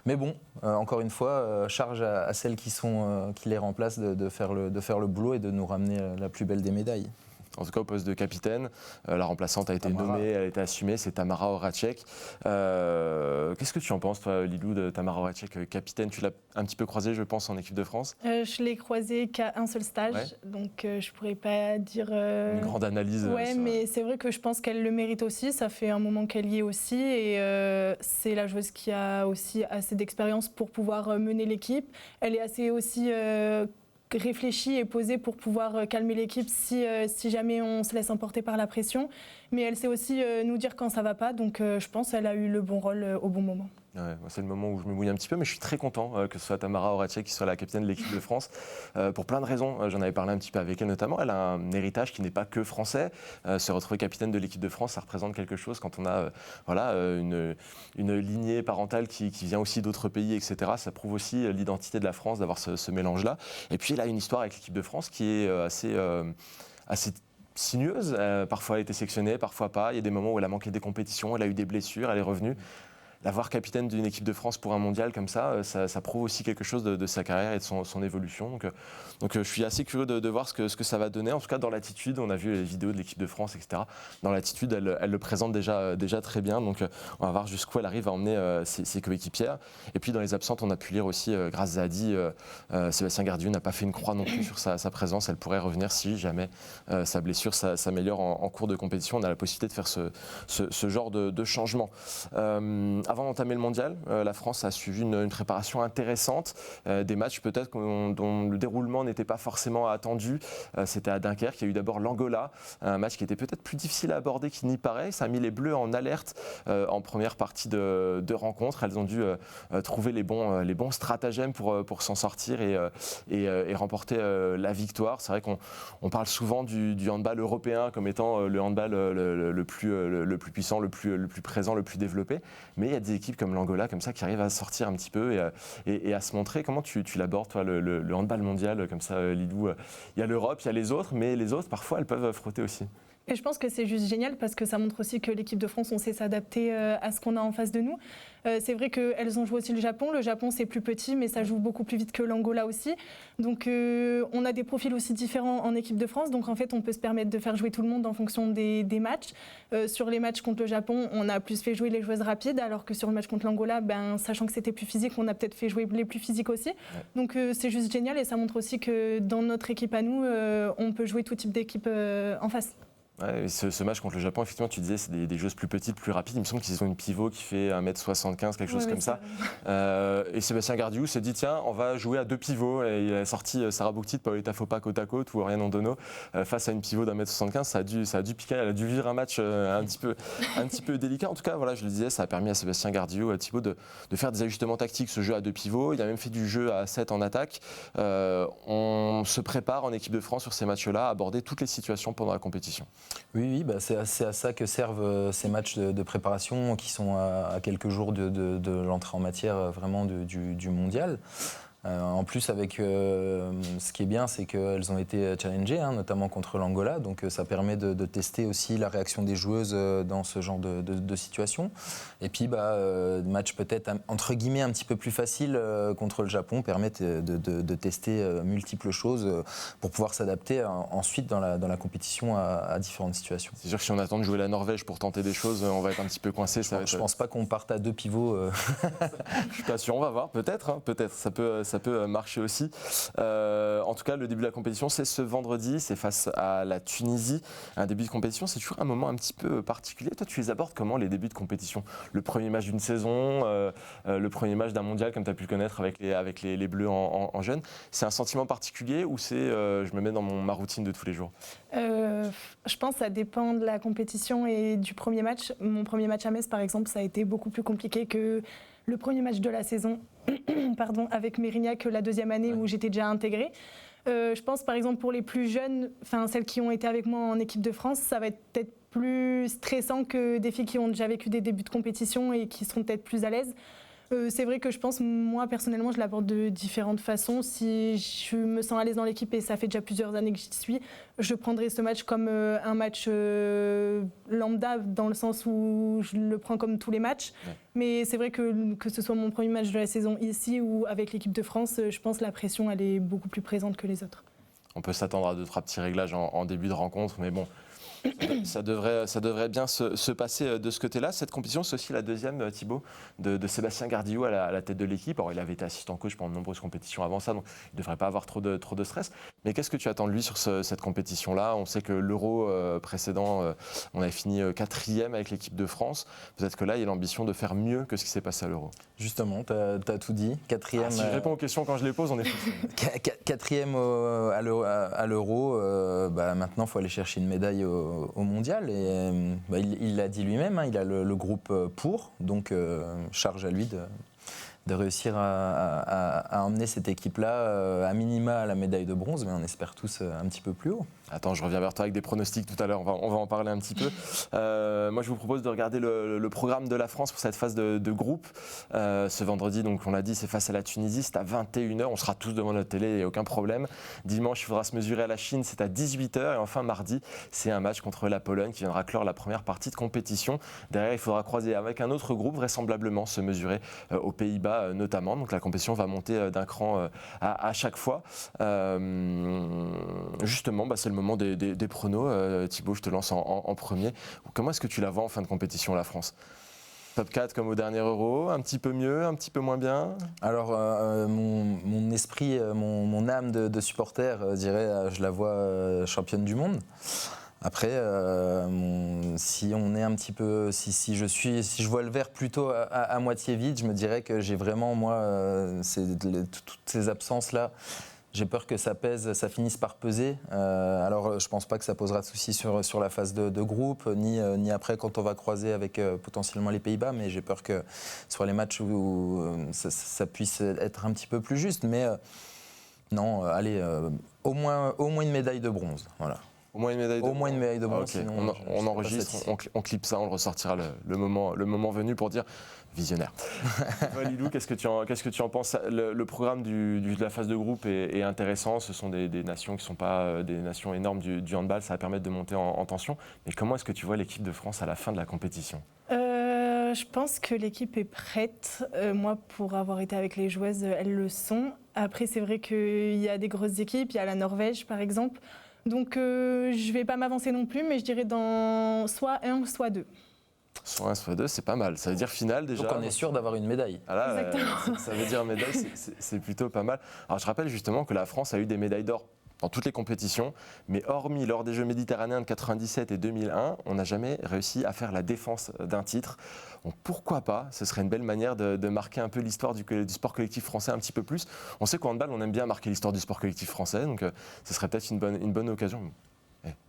Mais bon, encore une fois, charge à celles qui les remplacent de faire le boulot et de nous ramener la plus belle des médailles. En tout cas, au poste de capitaine, la remplaçante a été nommée, elle a été assumée, c'est Tamara Horacek. Qu'est-ce que tu en penses, toi, Lilou, de Tamara Horacek, capitaine? Tu l'as un petit peu croisée, je pense, en équipe de France. Je l'ai croisée qu'à un seul stage, donc je ne pourrais pas dire... Une grande analyse. Mais c'est vrai que je pense qu'elle le mérite aussi, ça fait un moment qu'elle y est aussi, et c'est la joueuse qui a aussi assez d'expérience pour pouvoir mener l'équipe. Elle est assez aussi... réfléchie et posée pour pouvoir calmer l'équipe si jamais on se laisse emporter par la pression. Mais elle sait aussi nous dire quand ça ne va pas, donc je pense qu'elle a eu le bon rôle au bon moment. Ouais, c'est le moment où je me mouille un petit peu, mais je suis très content que ce soit Tamara Horacek qui soit la capitaine de l'équipe de France, pour plein de raisons. J'en avais parlé un petit peu avec elle notamment. Elle a un héritage qui n'est pas que français. Se retrouver capitaine de l'équipe de France, ça représente quelque chose quand on a une lignée parentale qui vient aussi d'autres pays, etc. Ça prouve aussi l'identité de la France d'avoir ce mélange-là. Et puis elle a une histoire avec l'équipe de France qui est assez sinueuse. Parfois elle a été sélectionnée, parfois pas. Il y a des moments où elle a manqué des compétitions, elle a eu des blessures, elle est revenue. La voir capitaine d'une équipe de France pour un mondial comme ça prouve aussi quelque chose de sa carrière et de son évolution. Donc je suis assez curieux de voir ce que ça va donner. En tout cas, dans l'attitude, on a vu les vidéos de l'équipe de France, etc. Dans l'attitude, elle le présente déjà très bien. Donc on va voir jusqu'où elle arrive à emmener ses coéquipières. Et puis dans les absentes, on a pu lire aussi Grace Zahadi. Sébastien Gardiou n'a pas fait une croix non plus sur sa présence. Elle pourrait revenir si jamais sa blessure s'améliore en cours de compétition. On a la possibilité de faire ce genre de changement. Avant d'entamer le mondial, la France a suivi une préparation intéressante, des matchs peut-être dont le déroulement n'était pas forcément attendu. C'était à Dunkerque, il y a eu d'abord l'Angola, un match qui était peut-être plus difficile à aborder qu'il n'y paraît. Ça a mis les Bleus en alerte en première partie de rencontre. Elles ont dû trouver les bons stratagèmes pour s'en sortir et remporter la victoire. C'est vrai qu'on parle souvent du handball européen comme étant le handball le plus puissant, le plus présent, le plus développé. Mais il y a des équipes comme l'Angola, comme ça, qui arrivent à sortir un petit peu et à se montrer. Comment tu l'abordes, toi, le handball mondial, comme ça, Lilou? Il y a l'Europe, il y a les autres, mais les autres, parfois, elles peuvent frotter aussi. Et je pense que c'est juste génial parce que ça montre aussi que l'équipe de France, on sait s'adapter à ce qu'on a en face de nous. C'est vrai qu'elles ont joué aussi le Japon. Le Japon, c'est plus petit, mais ça joue beaucoup plus vite que l'Angola aussi. Donc, on a des profils aussi différents en équipe de France. Donc, en fait, on peut se permettre de faire jouer tout le monde en fonction des matchs. Sur les matchs contre le Japon, on a plus fait jouer les joueuses rapides, alors que sur le match contre l'Angola, sachant que c'était plus physique, on a peut-être fait jouer les plus physiques aussi. Ouais. Donc, c'est juste génial et ça montre aussi que dans notre équipe à nous, on peut jouer tout type d'équipe en face. Ouais, ce match contre le Japon, effectivement, tu disais, c'est des joueuses plus petites, plus rapides. Il me semble qu'ils ont une pivot qui fait 1m75, quelque chose comme ça. Et Sébastien Gardiou s'est dit, tiens, on va jouer à deux pivots. Et il a sorti Sarah Bouktit, Paoletta Fopa côte à côte ou Oriane Andono face à une pivot d'1m75. Ça a dû piquer, elle a dû vivre un match un petit peu délicat. En tout cas, voilà, je le disais, ça a permis à Sébastien Gardiou, à Thibaut, de faire des ajustements tactiques, ce jeu à deux pivots. Il a même fait du jeu à 7 en attaque. On se prépare en équipe de France sur ces matchs-là à aborder toutes les situations pendant la compétition. Oui, c'est à ça que servent ces matchs de préparation qui sont à quelques jours de l'entrée en matière vraiment du mondial. En plus, avec ce qui est bien, c'est qu'elles ont été challengées, notamment contre l'Angola. Donc ça permet de tester aussi la réaction des joueuses dans ce genre de situation. Et puis, match peut-être entre guillemets un petit peu plus facile contre le Japon permettent de tester multiples choses pour pouvoir s'adapter ensuite dans la compétition à différentes situations. C'est sûr que si on attend de jouer la Norvège pour tenter des choses, on va être un petit peu coincé. Je ne pense pas qu'on parte à deux pivots. Je suis pas sûr, on va voir, peut-être. Ça peut ça peut marcher aussi. En tout cas, le début de la compétition, c'est ce vendredi, c'est face à la Tunisie. Un début de compétition, c'est toujours un moment un petit peu particulier. Toi, tu les abordes comment, les débuts de compétition? Le premier match d'une saison, le premier match d'un mondial, comme tu as pu le connaître avec les Bleus en jeunes. C'est un sentiment particulier ou c'est je me mets dans ma routine de tous les jours? Je pense que ça dépend de la compétition et du premier match. Mon premier match à Metz, par exemple, ça a été beaucoup plus compliqué que le premier match de la saison pardon, avec Mérignac, la deuxième année où j'étais déjà intégrée. Je pense, par exemple, pour les plus jeunes, celles qui ont été avec moi en équipe de France, ça va être peut-être plus stressant que des filles qui ont déjà vécu des débuts de compétition et qui seront peut-être plus à l'aise. C'est vrai que je pense, moi personnellement, je l'aborde de différentes façons. Si je me sens à l'aise dans l'équipe et ça fait déjà plusieurs années que j'y suis, je prendrai ce match comme un match lambda, dans le sens où je le prends comme tous les matchs. Ouais. Mais c'est vrai que ce soit mon premier match de la saison ici ou avec l'équipe de France, je pense que la pression, elle est beaucoup plus présente que les autres. On peut s'attendre à 2-3 petits réglages en début de rencontre, mais bon... Ça devrait bien se passer de ce côté-là. Cette compétition, c'est aussi la deuxième, Thibaut, de Sébastien Gardillou à la tête de l'équipe. Alors, il avait été assistant coach pendant de nombreuses compétitions avant ça, donc il ne devrait pas avoir trop de stress. Mais qu'est-ce que tu attends de lui sur cette compétition-là? On sait que l'Euro précédent, on avait fini 4e avec l'équipe de France. Peut-être que là, il a l'ambition de faire mieux que ce qui s'est passé à l'Euro. Justement, tu as tout dit. 4e. Si je réponds aux questions quand je les pose, on est foutu. 4e à l'Euro. Maintenant, il faut aller chercher une médaille au mondial et il l'a dit lui-même, il a le groupe pour, donc charge à lui de réussir à emmener cette équipe-là à minima à la médaille de bronze, mais on espère tous un petit peu plus haut. Attends, je reviens vers toi avec des pronostics tout à l'heure, on va en parler un petit peu. Moi, je vous propose de regarder le programme de la France pour cette phase de groupe. Ce vendredi, donc on l'a dit, c'est face à la Tunisie, c'est à 21h, on sera tous devant notre télé, il n'y a aucun problème. Dimanche, il faudra se mesurer à la Chine, c'est à 18h. Et enfin, mardi, c'est un match contre la Pologne qui viendra clore la première partie de compétition. Derrière, il faudra croiser avec un autre groupe, vraisemblablement se mesurer aux Pays-Bas notamment. Donc la compétition va monter d'un cran à chaque fois. Justement, c'est le moment des pronos. Thibaut, je te lance en premier. Comment est-ce que tu la vois en fin de compétition, la France? Top 4 comme au dernier Euro, un petit peu mieux, un petit peu moins bien? Alors, mon esprit, mon âme de supporter, dirait, je la vois championne du monde. Après, si on est un petit peu, si je vois le verre plutôt à moitié vide, je me dirais que j'ai vraiment, moi, toutes ces absences-là, j'ai peur que ça finisse par peser. Alors, je ne pense pas que ça posera de soucis sur la phase de groupe, ni après quand on va croiser avec potentiellement les Pays-Bas, mais j'ai peur que sur les matchs où ça puisse être un petit peu plus juste. Mais non, allez, au moins une médaille de bronze, voilà. Au moins une médaille de bronze. Okay. Sinon, on enregistre, on clippe ça, on le ressortira le moment venu pour dire visionnaire. Lilou, qu'est-ce que tu en penses? Le programme de la phase de groupe est intéressant. Ce sont des nations qui ne sont pas des nations énormes du handball. Ça va permettre de monter en tension. Mais comment est-ce que tu vois l'équipe de France à la fin de la compétition? Je pense que l'équipe est prête. Moi, pour avoir été avec les joueuses, elles le sont. Après, c'est vrai qu'il y a des grosses équipes. Il y a la Norvège, par exemple. Donc, je ne vais pas m'avancer non plus, mais je dirais dans soit 1, soit 2. Soit 1, soit 2, c'est pas mal. Ça veut dire finale déjà. Donc on est sûr d'avoir une médaille. Ah là, ça veut dire médaille, c'est plutôt pas mal. Alors je rappelle justement que la France a eu des médailles d'or dans toutes les compétitions, mais hormis lors des Jeux méditerranéens de 97 et 2001, on n'a jamais réussi à faire la défense d'un titre. Donc pourquoi pas? Ce serait une belle manière de marquer un peu l'histoire du sport collectif français un petit peu plus. On sait qu'en handball, on aime bien marquer l'histoire du sport collectif français, donc ce serait peut-être une bonne occasion.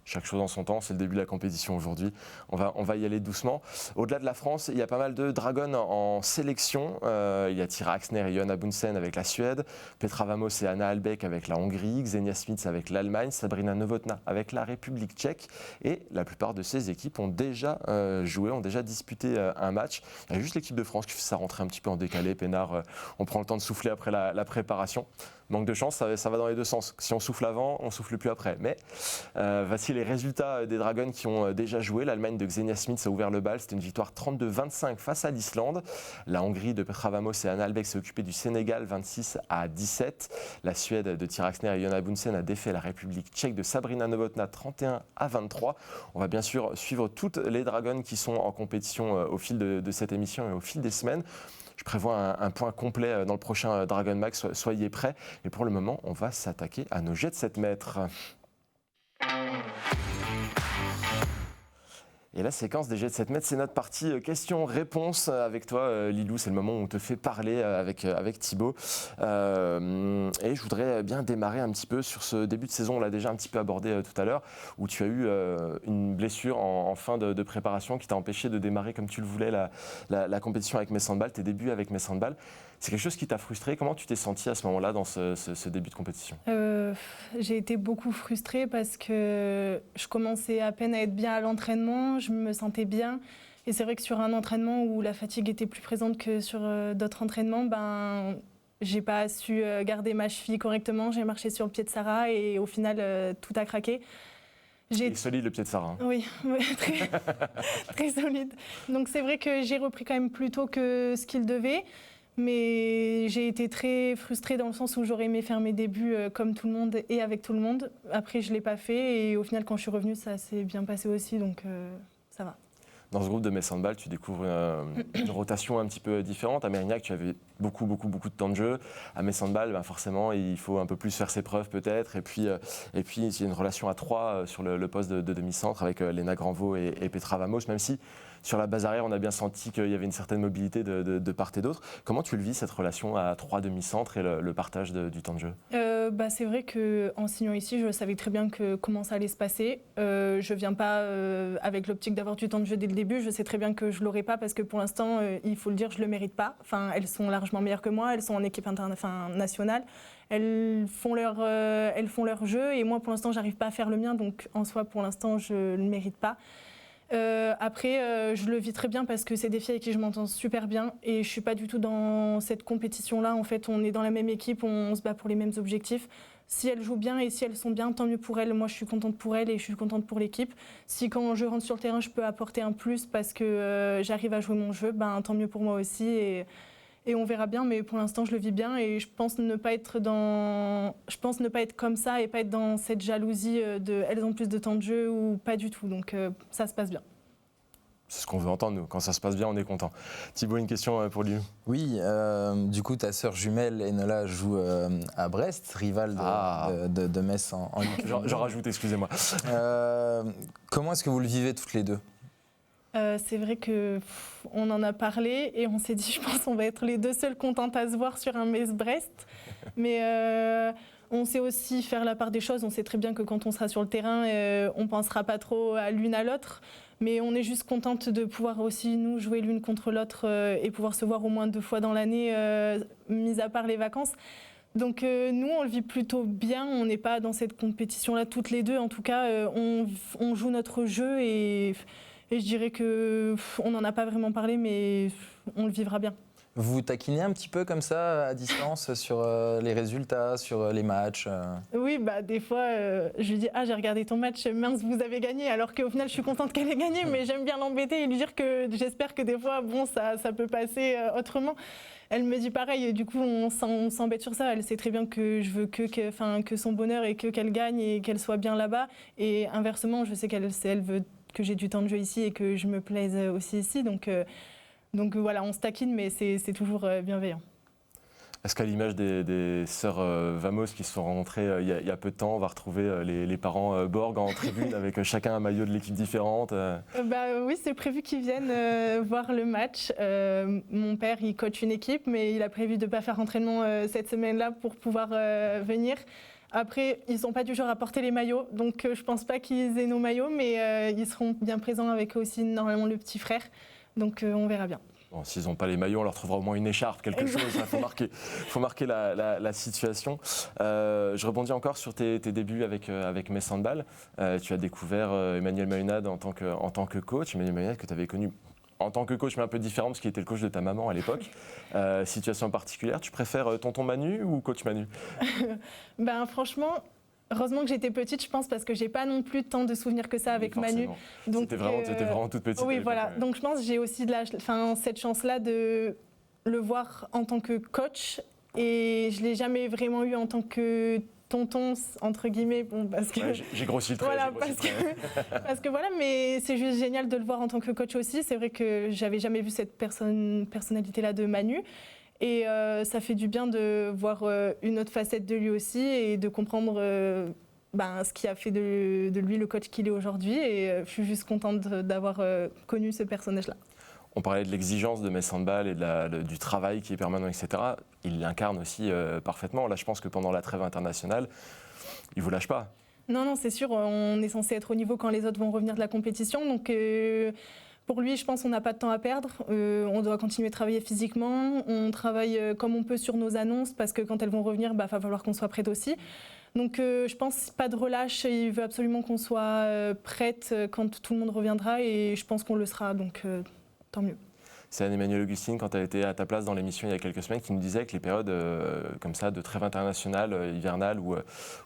Chaque chose en son temps, c'est le début de la compétition aujourd'hui. On va y aller doucement. Au-delà de la France, il y a pas mal de dragons en sélection. Il y a Tira Axner et Johanna Bunsen avec la Suède, Petra Vamos et Anna Albeck avec la Hongrie, Xenia Smits avec l'Allemagne, Sabrina Novotná avec la République tchèque. Et la plupart de ces équipes ont déjà joué, ont déjà disputé un match. Il y a juste l'équipe de France qui fait sa rentrée un petit peu en décalé. Pénard, on prend le temps de souffler après la préparation. Manque de chance, ça va dans les deux sens. Si on souffle avant, on ne souffle plus après. Mais Vassil les résultats des Dragons qui ont déjà joué. L'Allemagne de Xenia Smith a ouvert le bal. C'était une victoire 32-25 face à l'Islande. La Hongrie de Petra Vamos et Anna Albeck s'est occupée du Sénégal 26-17. La Suède de Tyra Axner et Jonna Bunsen a défait la République tchèque de Sabrina Novotná 31-23. On va bien sûr suivre toutes les Dragons qui sont en compétition au fil de cette émission et au fil des semaines. Je prévois un point complet dans le prochain Dragon Max, soyez prêts. Et pour le moment, on va s'attaquer à nos jets de 7 mètres. Et la séquence des jets de 7 mètres, c'est notre partie questions-réponses avec toi, Lilou. C'est le moment où on te fait parler avec Thibaut. Et je voudrais bien démarrer un petit peu sur ce début de saison. On l'a déjà un petit peu abordé tout à l'heure, où tu as eu une blessure en fin de préparation qui t'a empêché de démarrer comme tu le voulais la compétition avec Metz Handball, tes débuts avec Metz Handball. C'est quelque chose qui t'a frustré. Comment tu t'es sentie à ce moment-là dans ce début de compétition ? J'ai été beaucoup frustrée parce que je commençais à peine à être bien à l'entraînement, je me sentais bien. Et c'est vrai que sur un entraînement où la fatigue était plus présente que sur d'autres entraînements, j'ai pas su garder ma cheville correctement. J'ai marché sur le pied de Sarah et au final, tout a craqué. Il est solide le pied de Sarah. Oui, très, très solide. Donc c'est vrai que j'ai repris quand même plus tôt que ce qu'il devait. Mais j'ai été très frustrée dans le sens où j'aurais aimé faire mes débuts comme tout le monde et avec tout le monde. Après, je ne l'ai pas fait et au final, quand je suis revenue, ça s'est bien passé aussi, donc ça va. Dans ce groupe de Metz Handball, tu découvres une rotation un petit peu différente. À Mérignac, tu avais beaucoup de temps de jeu. À Metz Handball, forcément, il faut un peu plus faire ses preuves peut-être. Et puis il y a une relation à 3 sur le poste de demi-centre avec Léna Granvaux et Petra Vamos, même si sur la base arrière, on a bien senti qu'il y avait une certaine mobilité de part et d'autre. Comment tu le vis, cette relation à 3 demi-centres et le partage du temps de jeu ? C'est vrai qu'en signant ici, je savais très bien comment ça allait se passer. Je ne viens pas avec l'optique d'avoir du temps de jeu dès le début. Je sais très bien que je ne l'aurai pas parce que pour l'instant, il faut le dire, je ne le mérite pas. Enfin, elles sont largement meilleures que moi, elles sont en équipe nationale. Elles font leur jeu et moi, pour l'instant, je n'arrive pas à faire le mien. Donc, en soi, pour l'instant, je ne le mérite pas. Après, je le vis très bien parce que c'est des filles avec qui je m'entends super bien et je suis pas du tout dans cette compétition-là. En fait, on est dans la même équipe, on se bat pour les mêmes objectifs. Si elles jouent bien et si elles sont bien, tant mieux pour elles. Moi, je suis contente pour elles et je suis contente pour l'équipe. Si quand je rentre sur le terrain, je peux apporter un plus parce que j'arrive à jouer mon jeu, tant mieux pour moi aussi. Et on verra bien, mais pour l'instant, je le vis bien et je pense ne pas être comme ça et pas être dans cette jalousie de elles ont plus de temps de jeu ou pas du tout. Donc ça se passe bien. C'est ce qu'on veut entendre, nous. Quand ça se passe bien, on est content. Thibaut, une question pour lui. Oui, du coup, ta sœur jumelle, Enola, joue à Brest, rivale de Metz en Ligue. J'en rajoute, excusez-moi. Comment est-ce que vous le vivez toutes les deux ? C'est vrai qu'on en a parlé et on s'est dit, je pense qu'on va être les deux seules contentes à se voir sur un Metz-Brest. Mais on sait aussi faire la part des choses. On sait très bien que quand on sera sur le terrain, on ne pensera pas trop à l'une à l'autre. Mais on est juste contente de pouvoir aussi, nous, jouer l'une contre l'autre et pouvoir se voir au moins 2 fois dans l'année, mis à part les vacances. Donc nous, on le vit plutôt bien. On n'est pas dans cette compétition-là toutes les deux. En tout cas, on joue notre jeu et je dirais qu'on n'en a pas vraiment parlé, mais on le vivra bien. Vous vous taquinez un petit peu comme ça, à distance, sur les résultats, sur les matchs Oui, des fois, je lui dis « Ah, j'ai regardé ton match, mince, vous avez gagné », alors qu'au final, je suis contente qu'elle ait gagné, mais j'aime bien l'embêter et lui dire que j'espère que des fois, ça peut passer autrement. Elle me dit pareil, et du coup, on s'embête sur ça. Elle sait très bien que je veux que son bonheur et qu'elle gagne et qu'elle soit bien là-bas. Et inversement, je sais qu'elle veut que j'ai du temps de jeu ici et que je me plaise aussi ici. Donc voilà, on se taquine, mais c'est toujours bienveillant. Est-ce qu'à l'image des sœurs Vamos qui se sont rencontrées il y a peu de temps, on va retrouver les parents Borg en tribune avec chacun un maillot de l'équipe différente Oui, c'est prévu qu'ils viennent voir le match. Mon père, il coach une équipe, mais il a prévu de ne pas faire entraînement cette semaine-là pour pouvoir venir. Après, ils ne sont pas du genre à porter les maillots, donc je ne pense pas qu'ils aient nos maillots, mais ils seront bien présents avec aussi normalement le petit frère. Donc on verra bien. Bon, s'ils n'ont pas les maillots, on leur trouvera au moins une écharpe, quelque chose. Il faut marquer la situation. Je rebondis encore sur tes débuts avec Metz Handball. Tu as découvert Emmanuel Mayonade en tant que coach. Emmanuel Mayonade que tu avais connu en tant que coach, mais un peu différent parce qu'il était le coach de ta maman à l'époque. Situation particulière, tu préfères tonton Manu ou coach Manu ? Franchement, Heureusement que j'étais petite, je pense, parce que j'ai pas non plus tant de souvenirs que ça avec Manu. Donc, t'étais vraiment toute petite. Oui, voilà. Donc je pense que j'ai aussi cette chance-là de le voir en tant que coach, et je l'ai jamais vraiment eu en tant que tonton, entre guillemets, bon, parce que... Ouais, j'ai grossi le trait. Voilà, parce que voilà, mais c'est juste génial de le voir en tant que coach aussi. C'est vrai que j'avais jamais vu cette personnalité-là de Manu. Et ça fait du bien de voir une autre facette de lui aussi et de comprendre ce qui a fait de lui le coach qu'il est aujourd'hui. Et je suis juste contente d'avoir connu ce personnage-là. On parlait de l'exigence de Metz Handball et du travail qui est permanent, etc. Il l'incarne aussi parfaitement. Là, je pense que pendant la trêve internationale, il ne vous lâche pas. Non, c'est sûr. On est censé être au niveau quand les autres vont revenir de la compétition. Donc, pour lui, je pense qu'on n'a pas de temps à perdre. On doit continuer de travailler physiquement. On travaille comme on peut sur nos annonces parce que quand elles vont revenir, va falloir qu'on soit prête aussi. Donc, je pense pas de relâche. Il veut absolument qu'on soit prête quand tout le monde reviendra et je pense qu'on le sera. Donc, tant mieux. C'est Anne-Emmanuelle Augustine, quand elle était à ta place dans l'émission il y a quelques semaines, qui nous disait que les périodes comme ça de trêve internationale, hivernale,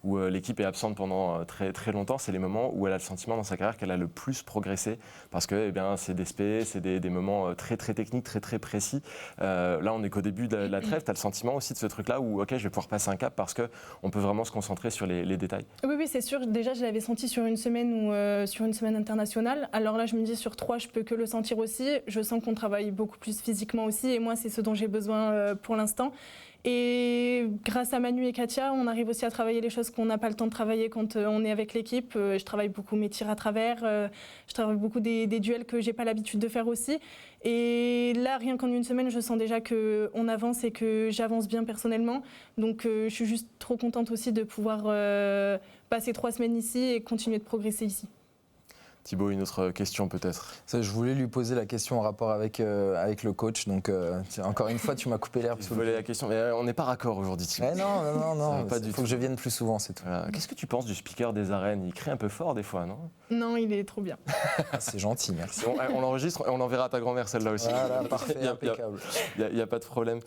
où l'équipe est absente pendant très, très longtemps, c'est les moments où elle a le sentiment dans sa carrière qu'elle a le plus progressé. Parce que c'est des spé, c'est des moments très, très techniques, très, très précis. Là, on n'est qu'au début de la trêve. Tu as le sentiment aussi de ce truc-là où, OK, je vais pouvoir passer un cap parce qu'on peut vraiment se concentrer sur les détails. Oui, c'est sûr. Déjà, je l'avais senti sur une semaine sur une semaine internationale. Alors là, je me dis sur 3, je peux que le sentir aussi. Je sens qu'on travaille beaucoup plus physiquement aussi et moi c'est ce dont j'ai besoin pour l'instant et grâce à Manu et Katia on arrive aussi à travailler les choses qu'on n'a pas le temps de travailler quand on est avec l'équipe. Je travaille beaucoup mes tirs à travers, je travaille beaucoup des duels que j'ai pas l'habitude de faire aussi et là rien qu'en une semaine je sens déjà qu'on avance et que j'avance bien personnellement donc je suis juste trop contente aussi de pouvoir passer 3 semaines ici et continuer de progresser ici. Thibaut, une autre question peut-être. Je voulais lui poser la question en rapport avec le coach. Donc, encore une fois, tu m'as coupé l'air. Je voulais la question, mais on n'est pas raccord aujourd'hui, Thibaut. Non. Il faut que je vienne plus souvent, c'est tout. Voilà. Qu'est-ce que tu penses du speaker des arènes? Il crie un peu fort des fois, non? Non, il est trop bien. C'est gentil, merci. On l'enregistre et on l'enverra à ta grand-mère celle-là aussi. Voilà, parfait, impeccable. Il n'y a pas de problème.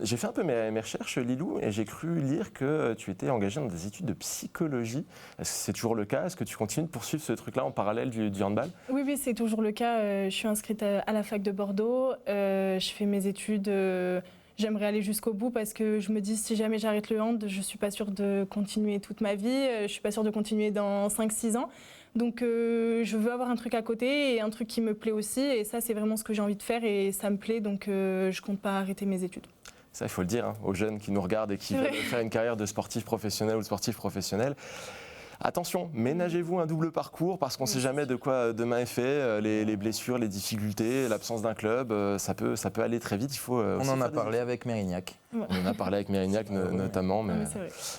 J'ai fait un peu mes recherches, Lilou, et j'ai cru lire que tu étais engagée dans des études de psychologie. Est-ce que c'est toujours le cas? Est-ce que tu continues de poursuivre ce truc-là en parallèle du handball? Oui, c'est toujours le cas. Je suis inscrite à la fac de Bordeaux. Je fais mes études. J'aimerais aller jusqu'au bout parce que je me dis si jamais j'arrête le hand, je ne suis pas sûre de continuer toute ma vie. Je ne suis pas sûre de continuer dans 5-6 ans. Donc je veux avoir un truc à côté et un truc qui me plaît aussi. Et ça, c'est vraiment ce que j'ai envie de faire et ça me plaît. Donc je ne compte pas arrêter mes études. Ça, il faut le dire aux jeunes qui nous regardent et qui veulent faire une carrière de sportif professionnel ou de sportif professionnel. Attention, ménagez-vous un double parcours parce qu'on ne sait jamais de quoi demain est fait. Les blessures, les difficultés, l'absence d'un club, ça peut aller très vite. On en a parlé avec Mérignac. Ouais. On en a parlé avec Mérignac notamment, mais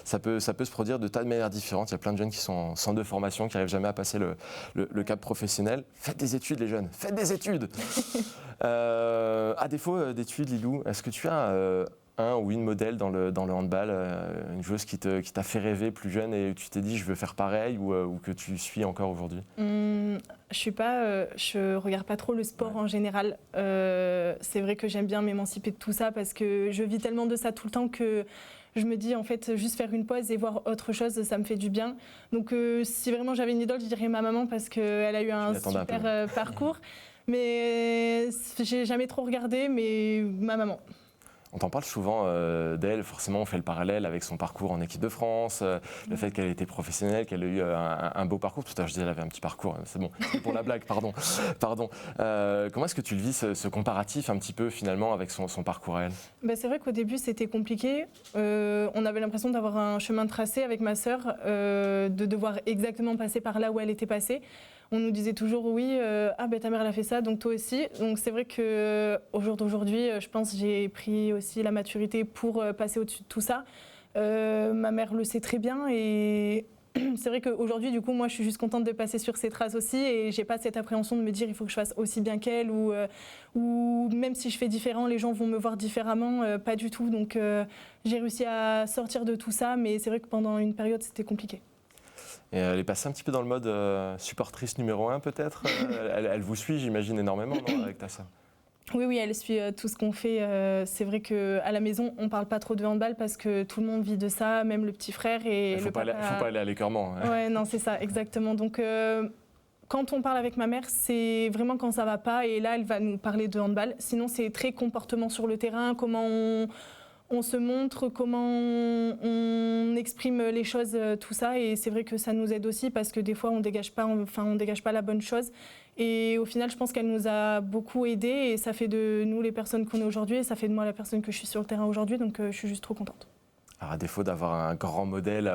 ça peut se produire de tas de manières différentes. Il y a plein de jeunes qui sont en centre de formation, qui n'arrivent jamais à passer le cap professionnel. Faites des études, les jeunes, faites des études. À défaut d'études, Lilou, est-ce que tu as un ou une modèle dans le handball, une joueuse qui t'a fait rêver plus jeune et tu t'es dit je veux faire pareil ou que tu suis encore aujourd'hui? Je regarde pas trop le sport en général. C'est vrai que j'aime bien m'émanciper de tout ça parce que je vis tellement de ça tout le temps que je me dis en fait juste faire une pause et voir autre chose, ça me fait du bien. Donc si vraiment j'avais une idole, je dirais ma maman parce qu'elle a eu un super parcours. Mais j'ai jamais trop regardé, mais ma maman. On t'en parle souvent d'elle, forcément on fait le parallèle avec son parcours en équipe de France, le fait qu'elle ait été professionnelle, qu'elle ait eu un beau parcours. Tout à l'heure je disais qu'elle avait un petit parcours, c'est bon, c'est pour la blague, pardon. Comment est-ce que tu le vis ce comparatif un petit peu finalement avec son parcours à elle? C'est vrai qu'au début c'était compliqué, on avait l'impression d'avoir un chemin tracé avec ma sœur, de devoir exactement passer par là où elle était passée. On nous disait toujours oui, ta mère elle a fait ça, donc toi aussi. Donc c'est vrai qu'au jour d'aujourd'hui, je pense que j'ai pris aussi la maturité pour passer au-dessus de tout ça. Ma mère le sait très bien et c'est vrai qu'aujourd'hui, du coup, moi je suis juste contente de passer sur ces traces aussi et j'ai pas cette appréhension de me dire il faut que je fasse aussi bien qu'elle ou même si je fais différent, les gens vont me voir différemment, pas du tout. Donc j'ai réussi à sortir de tout ça, mais c'est vrai que pendant une période c'était compliqué. Et elle est passée un petit peu dans le mode supportrice numéro 1 peut-être. Elle vous suit, j'imagine, énormément non, avec ta sœur. Oui, elle suit tout ce qu'on fait. C'est vrai qu'à la maison, on ne parle pas trop de handball parce que tout le monde vit de ça, même le petit frère et faut pas aller à l'écœurement. Ouais, non, c'est ça, exactement. Donc, quand on parle avec ma mère, c'est vraiment quand ça va pas. Et là, elle va nous parler de handball. Sinon, c'est très comportement sur le terrain, comment on se montre, comment on exprime les choses, tout ça. Et c'est vrai que ça nous aide aussi parce que des fois, on dégage pas la bonne chose. Et au final, je pense qu'elle nous a beaucoup aidés et ça fait de nous les personnes qu'on est aujourd'hui et ça fait de moi la personne que je suis sur le terrain aujourd'hui. Donc, je suis juste trop contente. Alors, à défaut d'avoir un grand modèle,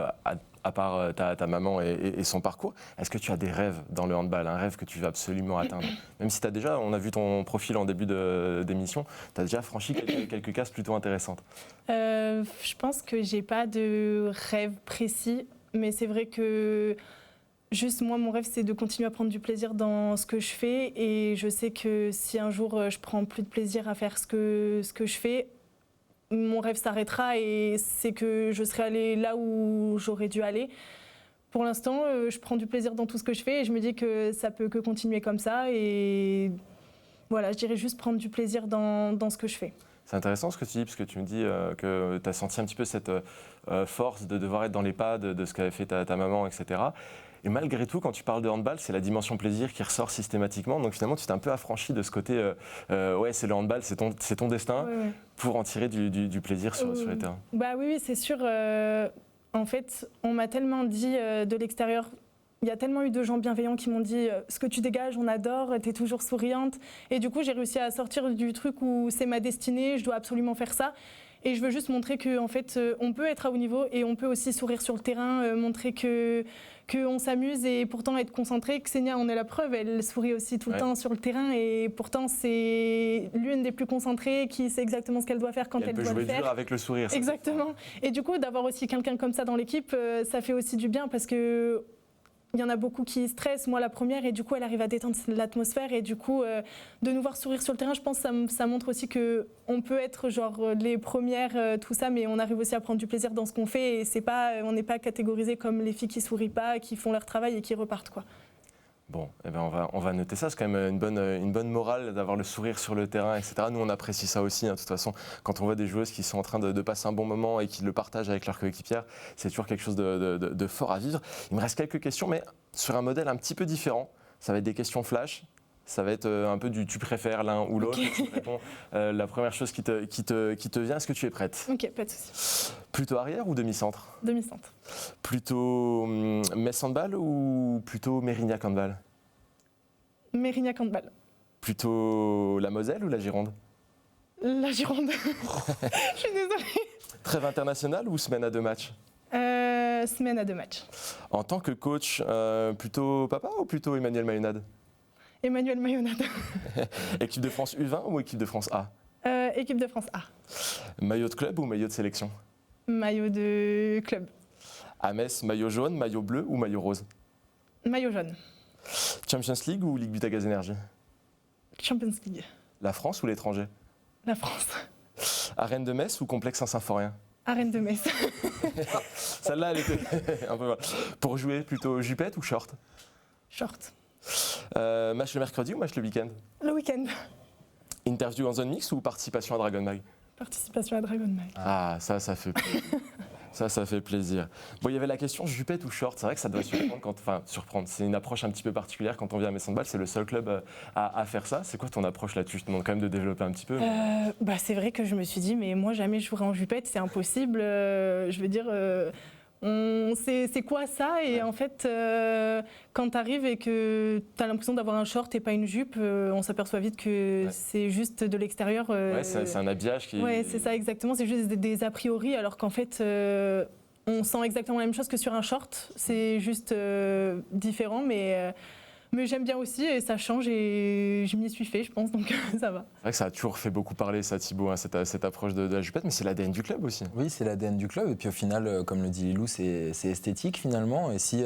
à part ta maman et son parcours, est-ce que tu as des rêves dans le handball, un rêve que tu veux absolument atteindre? Même si on a vu ton profil en début d'émission, tu as déjà franchi quelques cases plutôt intéressantes. Je pense que j'ai pas de rêve précis, mais c'est vrai que juste moi, mon rêve, c'est de continuer à prendre du plaisir dans ce que je fais. Et je sais que si un jour je prends plus de plaisir à faire ce que je fais, mon rêve s'arrêtera et c'est que je serai allée là où j'aurais dû aller. Pour l'instant, je prends du plaisir dans tout ce que je fais et je me dis que ça peut que continuer comme ça. Et voilà, je dirais juste prendre du plaisir dans ce que je fais. C'est intéressant ce que tu dis, parce que tu me dis que tu as senti un petit peu cette force de devoir être dans les pas de ce qu'avait fait ta maman, etc. Et malgré tout, quand tu parles de handball, c'est la dimension plaisir qui ressort systématiquement. Donc finalement, tu t'es un peu affranchi de ce côté, ouais, c'est le handball, c'est ton destin, ouais. Pour en tirer du plaisir sur les terrains. Bah oui, c'est sûr. En fait, on m'a tellement dit de l'extérieur, il y a tellement eu de gens bienveillants qui m'ont dit ce que tu dégages, on adore, t'es toujours souriante. Et du coup, j'ai réussi à sortir du truc où c'est ma destinée, je dois absolument faire ça. Et je veux juste montrer qu'en fait, on peut être à haut niveau et on peut aussi sourire sur le terrain, montrer qu'on s'amuse et pourtant être concentré. Xenia en est la preuve, elle sourit aussi tout le temps sur le terrain et pourtant c'est l'une des plus concentrées qui sait exactement ce qu'elle doit faire quand elle doit le faire. Elle peut jouer dur avec le sourire. Exactement. Et du coup, d'avoir aussi quelqu'un comme ça dans l'équipe, ça fait aussi du bien parce que il y en a beaucoup qui stressent, moi la première, et du coup elle arrive à détendre l'atmosphère et du coup de nous voir sourire sur le terrain, je pense que ça montre aussi qu'on peut être genre les premières, tout ça, mais on arrive aussi à prendre du plaisir dans ce qu'on fait et on n'est pas catégorisé comme les filles qui sourient pas, qui font leur travail et qui repartent quoi. Bon, eh ben on va noter ça, c'est quand même une bonne morale d'avoir le sourire sur le terrain, etc. Nous, on apprécie ça aussi, hein, de toute façon. Quand on voit des joueuses qui sont en train de passer un bon moment et qui le partagent avec leur coéquipière, c'est toujours quelque chose de fort à vivre. Il me reste quelques questions, mais sur un modèle un petit peu différent. Ça va être des questions flash. Ça va être un peu du tu préfères l'un ou l'autre. Okay. Tu réponds la première chose qui te vient. Est-ce que tu es prête? Ok, pas de souci. Plutôt arrière ou demi-centre? Demi-centre. Plutôt Metz handball ou plutôt Mérignac handball? Mérignac handball. Plutôt la Moselle ou la Gironde? La Gironde. Je suis désolée. Trêve internationale ou semaine à 2 matchs? Semaine à 2 matchs. En tant que coach, plutôt papa ou plutôt Emmanuel Mayonade? Emmanuel Mayonade. Équipe de France U20 ou équipe de France A? Équipe de France A. Maillot de club ou maillot de sélection? Maillot de club. À Metz, maillot jaune, maillot bleu ou maillot rose? Maillot jaune. Champions League ou Ligue Butagaz Énergie? Champions League. La France ou l'étranger? La France. Arène de Metz ou complexe Saint-Symphorien? Arène de Metz. Celle-là, elle était un peu mal. Pour jouer, plutôt jupette ou short? Short. Match le mercredi ou match le week-end? Le week-end. Interview en zone mix ou participation à Dragon Mag? Participation à Dragon Mag. Ah, ça fait plaisir. Ça fait plaisir. Bon, il y avait la question jupette ou short. C'est vrai que ça doit surprendre. C'est une approche un petit peu particulière quand on vient à Metz handball. C'est le seul club à faire ça. C'est quoi ton approche là-dessus? Je te demande quand même de développer un petit peu. C'est vrai que je me suis dit, mais moi jamais je jouerai en jupette, c'est impossible. Je veux dire, c'est quoi ça? Et en fait, quand tu arrives et que tu as l'impression d'avoir un short et pas une jupe, on s'aperçoit vite que c'est juste de l'extérieur. C'est un habillage qui... Ouais, c'est ça exactement. C'est juste des a priori, alors qu'en fait, on sent exactement la même chose que sur un short. C'est juste différent, mais j'aime bien aussi et ça change et je m'y suis fait, je pense, donc ça va. C'est vrai que ça a toujours fait beaucoup parler, ça, Thibaut, cette approche de la jupette, mais c'est l'ADN du club aussi. Oui, c'est l'ADN du club et puis au final, comme le dit Lilou, c'est esthétique finalement et si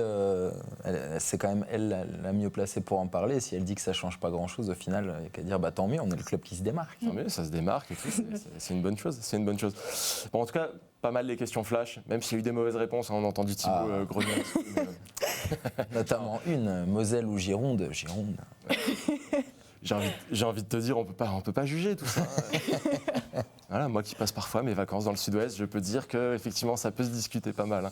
c'est quand même elle la mieux placée pour en parler, si elle dit que ça change pas grand-chose, au final, il n'y a qu'à dire tant mieux, on est le club qui se démarque. Tant mieux, ça se démarque et tout, c'est une bonne chose, c'est une bonne chose. Bon, en tout cas, pas mal les questions flash, même s'il y a eu des mauvaises réponses, on a entendu Thibaut grogner un petit peu. Notamment une, Moselle ou Gironde. J'ai envie de te dire, on peut pas juger tout ça. Voilà, moi qui passe parfois mes vacances dans le sud-ouest, je peux dire qu'effectivement ça peut se discuter pas mal.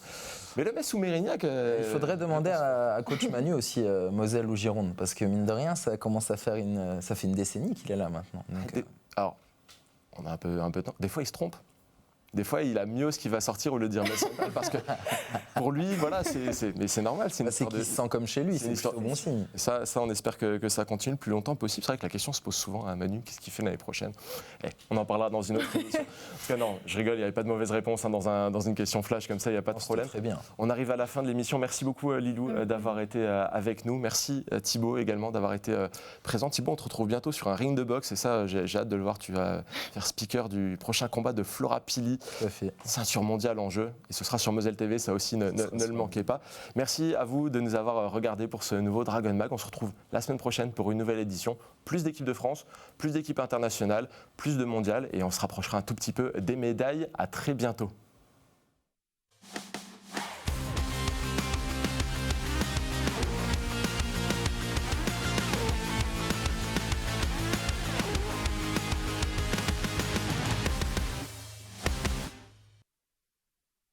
Mais le Metz ou Mérignac... Il faudrait demander à coach Manu aussi, Moselle ou Gironde, parce que mine de rien, ça commence à faire ça fait une décennie qu'il est là maintenant. Donc, Alors, on a un peu de temps. Des fois, il se trompe. Des fois, il a mieux ce qui va sortir au lieu de dire Metz-Handball, parce que pour lui, voilà, mais c'est normal. C'est qu'il se sent comme chez lui, c'est plutôt bon signe. Ça, on espère que ça continue le plus longtemps possible. C'est vrai que la question se pose souvent à Manu, qu'est-ce qu'il fait l'année prochaine? On en parlera dans une autre émission. En tout cas, non, je rigole, il n'y avait pas de mauvaise réponse dans une question flash comme ça, il n'y a pas de problème. Très bien. On arrive à la fin de l'émission. Merci beaucoup, Lilou, d'avoir été avec nous. Merci, Thibaut, également, d'avoir été présent. Thibaut, on te retrouve bientôt sur un ring de boxe, et ça, j'ai hâte de le voir. Tu vas faire speaker du prochain combat de Flora Pili. Tout à fait. Ceinture mondiale en jeu, et ce sera sur Moselle TV, ça aussi ne le manquez pas. Merci à vous de nous avoir regardés pour ce nouveau Dragon Mag. On se retrouve la semaine prochaine pour une nouvelle édition. Plus d'équipes de France, plus d'équipes internationales, plus de mondiales, et on se rapprochera un tout petit peu des médailles. À très bientôt.